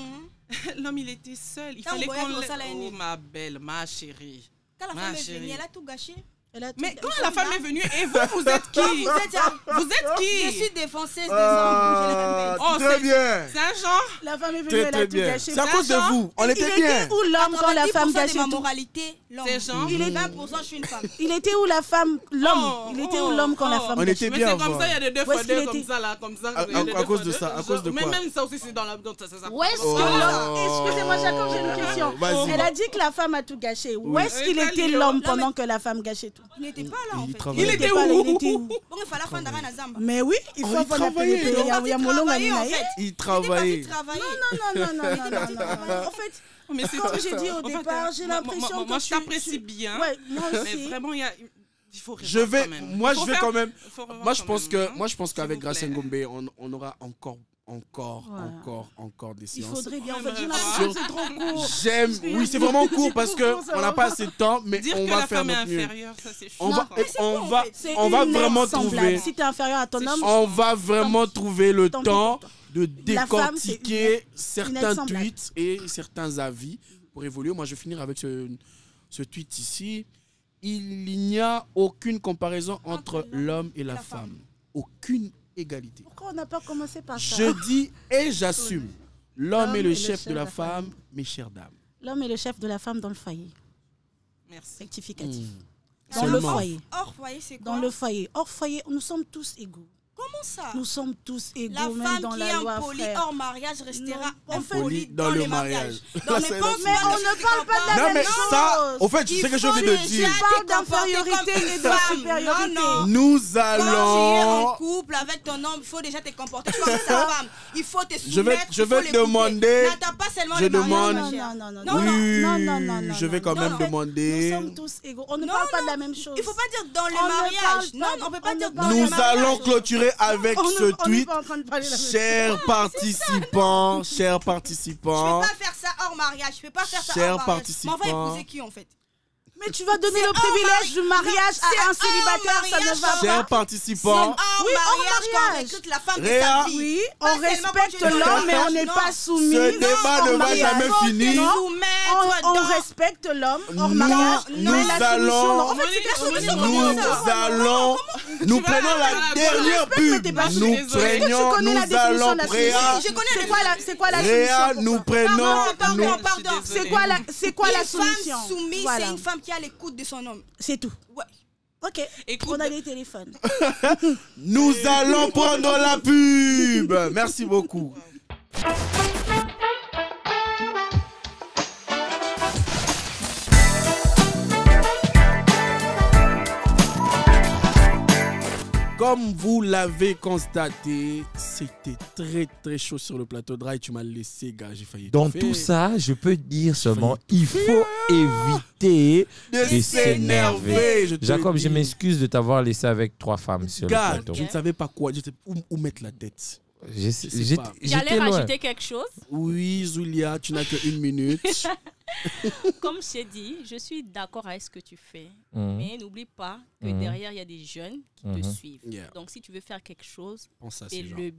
l'homme, il était seul. Il Quand fallait vous qu'on voyez l'aide. ça, là, Oh, ma belle, ma chérie. Quand la Ma femme est chérie. venue, elle a tout gâché. Elle a tout- Mais quand la femme est venue, et vous êtes qui? Vous êtes Vous êtes Je qui? suis défonceuse des hommes, je le répète. Oh, Très bien. C'est un genre. La femme est venue, Très, elle a très tout bien. gâché. C'est à cause de vous. On Il était bien. où l'homme quand la femme 90% gâchait de ma tout? moralité, l'homme. C'est genre. Il est 20%, je suis une femme. Il était où la femme, l'homme? Oh, Il était où l'homme quand la oh. femme On gâchait? était Mais bien c'est comme avant. ça, il y a des deux Où fois est-ce qu'il deux comme était? ça, là, comme ça. À il y a des cause deux fois de deux. ça, à cause de Mais quoi? même ça aussi, c'est dans la. Ça Où est-ce que Oh. l'homme... Excusez-moi, Jacob, j'ai une question. Vas-y. Elle a dit que la femme a tout gâché. Où est-ce qu'il Oui. était Non, l'homme mais- pendant que la femme gâchait tout? Il n'était pas là, en Il fait. travaillait. Il était pas là, où? il était où? Bon, il fallait faire d'Arana Zamba. Mais oui, il Oh, faut il qu'on appelle travaillait. les Il pays. Il y a Molonga travaillait, en Ninaï. fait. Il Il était travaillait. parti travailler. Non. En fait, Mais c'est comme tout. j'ai dit au En fait, départ, j'ai l'impression que moi, je t'apprécie bien. Ouais, moi Mais aussi. vraiment, il faut Je vais, moi, je vais quand même. Faut revoir Moi, je quand pense même, que, hein. moi, je pense S'il qu'avec vous Gracia plaît. Ngombe, on aura encore des Il séances. faudrait bien. En fait, j'ai J'aimerais l'impression voir. que c'est trop court. J'aime, oui, c'est vraiment court parce que trop court, ça on n'a va pas pas. assez de temps, mais Dire on que va la faire femme est notre mieux. inférieure, ça c'est On va, chiant. Mais c'est on quoi, en va, fait? C'est on va une vraiment mère semblable. trouver, Si t'es inférieur à ton C'est homme, chaud. on va vraiment trouver le Tant pis temps pour toi. de La femme, c'est décortiquer une certains semblable. tweets et certains avis pour évoluer. Moi, je vais finir avec ce tweet ici. Il n'y a aucune comparaison entre l'homme et la femme. Aucune égalité. pourquoi on n'a pas commencé par ça? Je dis et j'assume. L'homme est le chef de la femme, mes chères dames. L'homme est le chef de la femme dans le foyer. Merci. Rectificatif. Mmh. Dans le Seulement. foyer. Hors foyer, c'est quoi? Dans le foyer. Hors foyer, nous sommes tous égaux. Comment ça? Nous sommes tous égaux, La même femme dans qui la est loi, impolie frère. hors mariage restera Non, en fait, impolie dans le mariage. Donc, Là, ne c'est- pense Mais pas on que ne tu parle pas de la Non, même mais chose. ça, au fait, tu sais que j'ai envie de dire. Tu parles d'infériorité et de supériorité. Non. Nous Quand tu es en allons. couple avec ton homme, il faut déjà te comporter comme sa femme. Il faut te Je vais- soumettre. je il faut vais l'écouter. demander- N'attends pas seulement je le mariage, demande- ma chère. Non, Oui, je vais quand même En fait, demander. Nous sommes tous égaux. On ne Non, parle pas de non. la même chose. Il faut pas dire dans le On ne parle mariage. pas- Non, on peut pas on dire ne dans parle le Nous mariage. allons clôturer avec On ne- ce on n'est tweet. pas en train de parler de la même chose. Chers participants, chers Je peux participants, pas faire ça hors mariage. Je peux pas faire ça Chers hors mariage. participants. Mais on va épouser qui en fait? Mais tu vas donner C'est le hors privilège du mariage c'est à un hors célibataire, ça ne mariage, va chers pas. participants, Hors Oui, hors mariage, quand on mariage. recrute la femme de Réa. sa vie. Oui, Pas on seulement quand respecte tu es dans le l'homme, mais on mariage, n'est non. pas soumis. ce débat ne hors va mariage. jamais Faut te finir. soumettre On dans- respecte l'homme hors Nous- mariage. nous mais la soumission, allons- non. En fait, c'est la soumission. Nous comment ça? allons, nous vas prenons la- la dernière respecte, mais pub. t'es pas Nous désolée. Est-ce que tu prenons, connais la nous définition allons, de la Réa, soumission? Je connais C'est la quoi la Réa, soumission nous pour toi? prenons, Pardon, nous, pardon. Je suis C'est quoi la Une soumission? femme soumise, Voilà. c'est une femme qui a l'écoute de son homme. C'est tout. Ouais. Ok, Écoute, on a des téléphones. nous allons prendre la pub. Merci beaucoup. Comme vous l'avez constaté, c'était très très chaud sur le plateau de Rai. Tu m'as laissé, gars, j'ai failli Dans étouffer. tout ça, je peux dire seulement, il faut éviter de s'énerver. je te Jacob, le je dis. m'excuse de t'avoir laissé avec 3 femmes sur Gars, le plateau. je ne savais pas quoi, où mettre la tête. J'étais sais pas. J'allais j'étais loin. rajouter quelque chose. Oui, Zulia, tu n'as que 1 minute. Comme je t'ai dit, je suis d'accord avec ce que tu fais. Mhm. Mais n'oublie pas que Mhm. derrière, il y a des jeunes qui te Mhm. suivent. Yeah. Donc, si tu veux faire quelque chose, Pense à ces fais-le gens. bien.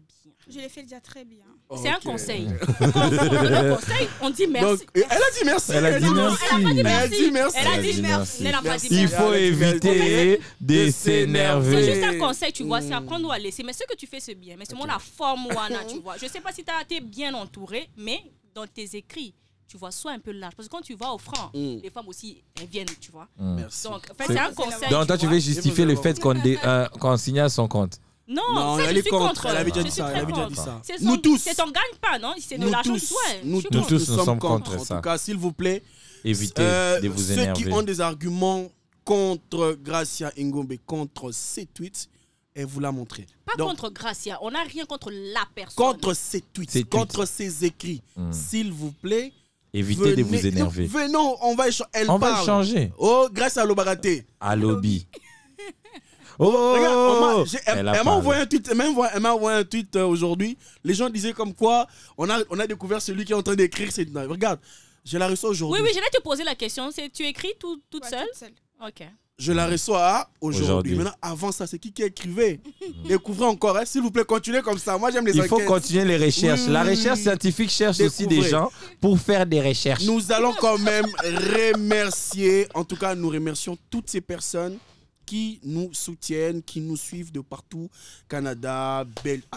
Je l'ai fait déjà très bien. C'est un Ok. conseil. Quand on donne un conseil, on dit merci. Donc, elle a dit merci. Elle a dit merci. Elle a dit Elle a dit merci. Elle a Elle a dit dit merci. merci. Elle n'a pas Merci. dit Il merci. faut Elle a dit éviter de de C'est s'énerver. juste un conseil, tu vois, c'est Mm. apprendre à laisser. Mais ce que tu fais, c'est bien. Mais c'est moi la forme, Wana, tu vois. Je ne sais pas si tu as été bien entouré, mais dans tes écrits, tu vois, sois un peu large. Parce que quand tu vas au franc, Mm. les femmes aussi, elles viennent, tu vois. Merci. Donc, en fait, c'est un conseil. Donc, toi, tu vois. veux justifier le fait qu'on signale son compte. Non, Non, ça, elle je est suis contre. Elle avait déjà Je dit suis ça. très Elle avait déjà contre. dit ça. C'est Nous son- tous. C'est ton gagne-pas, non? C'est de Nous l'argent. tous, Ouais, nous je suis tous, contre. nous nous sommes contre contre. En ça. tout cas, s'il vous plaît, Évitez de vous ceux énerver. qui ont des arguments contre Gracia Ingombe, contre ses tweets, elle vous l'a montré. Pas Donc, contre Gracia. On n'a rien contre la personne. contre ses tweets, Ses tweets. contre ses écrits. Mm. S'il vous plaît, Évitez de vous venez- énerver. Venons, on va échanger. Elle On va parle. changer. Oh, grâce à Lobaraté. À lobby. Regarde, Oh, elle m'a envoyé un tweet, elle m'a envoyé un tweet aujourd'hui. Les gens disaient comme quoi on a découvert celui qui est en train d'écrire cette note. Regarde, je la reçois aujourd'hui. Oui, j'allais te poser la question. Tu écris toute Ouais, seule? toute seule. Ok. Je la reçois aujourd'hui. Aujourd'hui. Maintenant, avant ça, c'est qui écrivait. Découvrez encore, hein, s'il vous plaît, continuez comme ça. Moi, j'aime les Il faut enquêtes. continuer les recherches. Oui, La oui, recherche oui. scientifique cherche aussi des Découvrez. gens pour faire des recherches. Nous allons quand même remercier, en tout cas, nous remercions toutes ces personnes qui nous soutiennent, qui nous suivent de partout. Canada,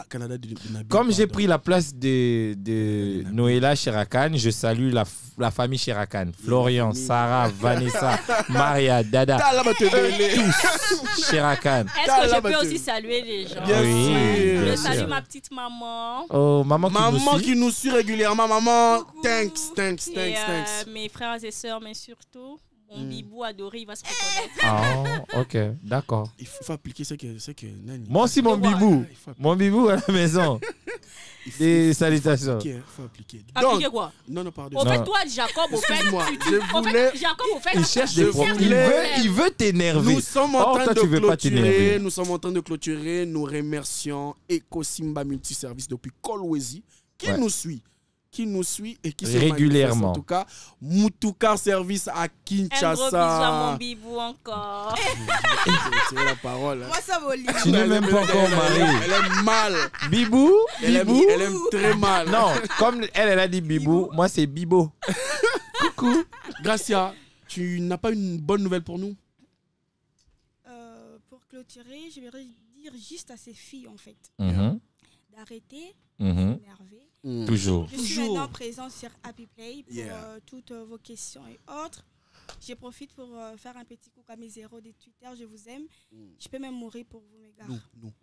Canada de Nabil, Comme j'ai pardon. pris la place de Noëlla Chiracan, je salue la famille Chiracan. Florian, famille. Sarah, Vanessa, Maria, Dada, Tala va te mêler. Chiracan. Est-ce que je peux aussi saluer les gens? Bien Oui, sûr. Je bien salue sûr. ma petite maman. Oh, maman qui nous Maman suit. qui nous suit régulièrement, maman. Coucou. Thanks. Et mes frères et sœurs, mais surtout, mon bibou adoré, il va se reconnaître. Ah, ok, d'accord. Il faut appliquer ce que Nani. Moi aussi, mon Voilà. bibou. Il faut Mon bibou à la maison. Des salutations. appliquer. Il faut appliquer. Appliquer quoi? Non, pardon. Au Non. fait, toi, Jacob, au fait, Excuse-moi, tu- je au fait, voulais- Jacob, au fait, Il cherche Je des problèmes. voulais- Il veut t'énerver. Nous sommes en Or, train toi, de tu veux pas clôturer. t'énerver. Nous sommes en train de clôturer. Nous remercions Ecosimba Multiservice depuis Kolwezi qui Ouais. nous suit. Qui nous suit et qui se Régulièrement. manifeste. En tout cas, Moutouka Service à un gros bisou à Kinshasa. mon bibou encore. C'est la parole. hein. Moi, ça va lire. Tu n'es même pas encore marié. Elle aime mal. Bibou, Bibou. Elle aime très mal. Non, comme elle a dit Bibou, moi c'est Bibo. Coucou. Gracia, tu n'as pas une bonne nouvelle pour nous? Pour clôturer, je vais dire juste à ces filles, en fait, Mhm, d'arrêter mhm. d'énerver. Toujours. Je suis Toujours. maintenant présent sur Happy Play pour Yeah. toutes vos questions et autres. Je profite pour faire un petit coucou à mes héros de Twitter. Je vous aime. Je peux même mourir pour vous, mes gars.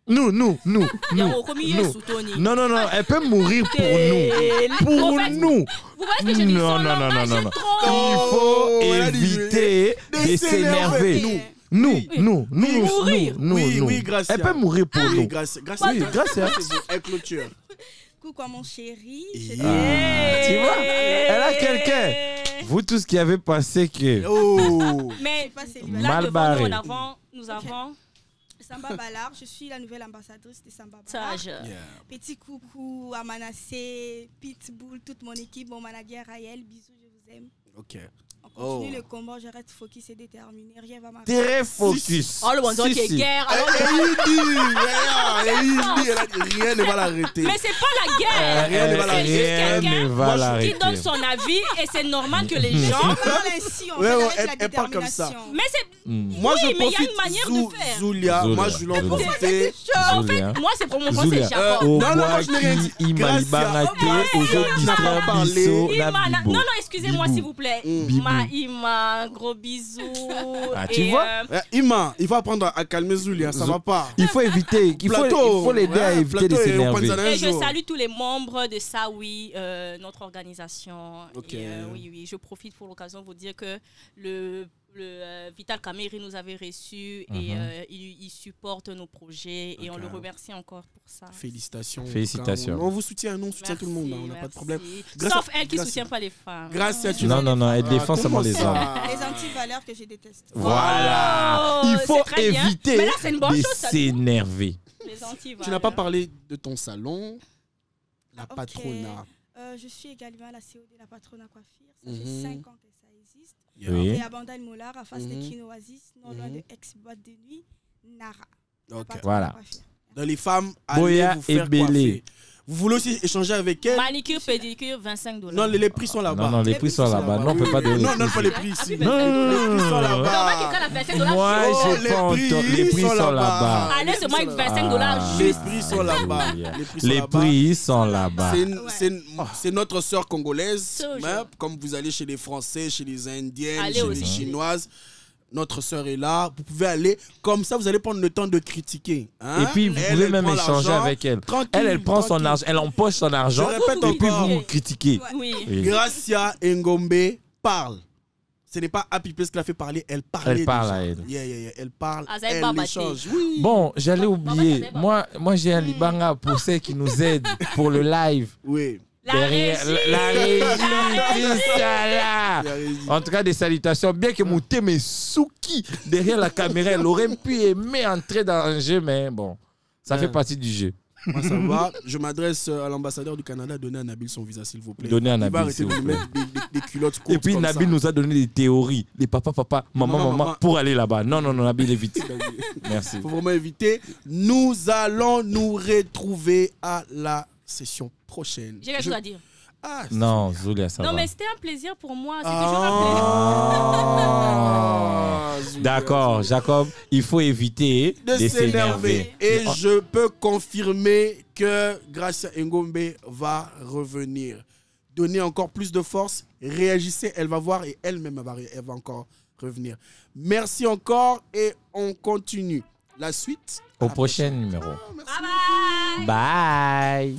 Nous. Yao, comme il est sous Tony. Non, elle peut mourir pour nous. Pour Au fait, nous. Vous voyez ce que je dis? Non, Son non, langage non, est non. trop- Il faut elle a dit- éviter de s'énerver. Nous. Oui, Gracia. Elle peut mourir pour Oui, nous. Gracia. Oui, Gracia. Elle clôture. Coucou à mon chéri. Yeah. Je Ah, tu vois, elle a quelqu'un. Vous tous qui avez pensé que... Oh. Mais pas célibataire. là, Mal devant barré. nous avons Samba Ballard, je suis la nouvelle ambassadrice de Samba Ballard. Sage. Yeah. Petit coucou à Manassé, Pitbull, toute mon équipe, mon manager Raël, bisous, je vous aime. Ok. On continue Oh. le combat, je reste focus et déterminé, rien va m'arriver. Très focus. Oh, le bon Dieu qui est Si. guerre. Elle Alors, dit, rien ne va l'arrêter. mais c'est pas la guerre. Rien ne va C'est l'arrêter. juste Rien quelqu'un ne va qui l'arrêter. donne son avis et c'est normal que les gens. On parle ainsi, on Ouais, fait ouais, avec elle la parle comme ça. détermination. Mais c'est. Moi, Oui, je mais il y a profite. une manière de faire. Zulia, Zulia. moi, je voulais en Zulia. profiter. En fait, moi, c'est pour mon français, Zulia. Jacob. Non, non, moi, je n'ai rien dit. Ouaki, Imalibangate, Gracia. Ozo Tu n'as pas Distra, parlé. Bisso, Non, Nabibo. non, excusez-moi, Bibou. s'il vous plaît. Bibou. Ima, gros bisous. Ah, tu Et, vois? Ima, il faut apprendre à calmer Zulia, ça va pas. Il faut éviter, il faut l'aider à ouais, éviter de plateau et s'énerver. on pense à Et je jour. salue tous les membres de SAWI, notre organisation. Ok. Et, oui, je profite pour l'occasion de vous dire que Vital Kameri nous avait reçus et il supporte nos projets et on le remercie encore pour ça. Félicitations. Félicitations. On vous soutient, nous on soutient tout le monde, hein, on n'a pas de problème. Sauf elle qui ne soutient pas les femmes. Grâce à Non, elle défend seulement les hommes. Les antivaleurs que je déteste. Voilà. Oh, Il faut c'est très bien. éviter Mais là, c'est une bonne de chose, ça. s'énerver. Les antivaleurs. Tu n'as pas parlé de ton salon, la Ok. patronat. Je suis également à la COD, la patronat coiffure. Ça Mhm. fait 5 ans que ça existe. Oui. Et à Bandal Moulard, à face de Kino Oasis, non loin de ex-boîte de nuit, Nara. La Ok. patronat Voilà. coiffure. Dans les femmes, allez Boya vous faire et Bélé. coiffer. Vous voulez aussi échanger avec elle? Manicure, pédicure, $25. Non, les prix sont là-bas. Non, les prix sont là-bas. Non, on peut pas donner. Non, non, pas les prix ici. Non, Les prix sont là-bas. quelqu'un a $25. Moi, Oh, j'ai les pas entendu. Les prix sont là-bas. Allez, c'est moi avec $25 Les juste. prix sont là-bas. Les prix sont là-bas. C'est notre sœur congolaise. Toujours. Hein, comme vous allez chez les Français, chez les Indiennes, Allez chez aussi. les Chinoises. Notre sœur est là. Vous pouvez aller. Comme ça, vous allez prendre le temps de critiquer. Hein. Et puis, vous Elle, pouvez elle même prend échanger l'argent. avec elle. Tranquille, Elle prend son tranquille. argent, elle empoche son argent. Je répète Et puis, encore. vous critiquez. Oui. Oui. Gracia Ngombe parle. Ce n'est pas Happy Place qui l'a fait parler, elle parlait. Elle parle déjà. à elle. Yeah. Elle parle, Ah, ça est elle pas échange. Oui. Bon, j'allais oublier. c'est bon. Moi j'ai un Libanga pour ceux qui nous aident pour le live. Oui. La Derrière régie. la régie, tout ça là. La régie. En tout cas, des salutations. Bien que Mouté me souki derrière la caméra, elle aurait pu aimer entrer dans un jeu, mais bon, ça fait partie du jeu. Moi, ça va. Je m'adresse à l'ambassadeur du Canada. Donnez à Nabil son visa, s'il vous plaît. Donnez à Il va Nabil, arrêter s'il de vous lui plaît. mettre des culottes courtes. Et puis comme Nabil ça. nous a donné des théories. Les papa, maman, pour aller là-bas. Non, Nabil, évite. Merci. Il faut vraiment éviter. Nous allons nous retrouver à la session prochaine. J'ai quelque chose à dire. Ah, Non, Zulia, ça Non, va. mais c'était un plaisir pour moi. C'est toujours un plaisir. D'accord, Jacob, il faut éviter de de s'énerver. s'énerver. Et je peux confirmer que Gracia Ngombe va revenir. Donnez encore plus de force, réagissez, elle va voir et elle-même elle va encore revenir. Merci encore et on continue. La suite Au prochain numéro. Bye bye. Bye.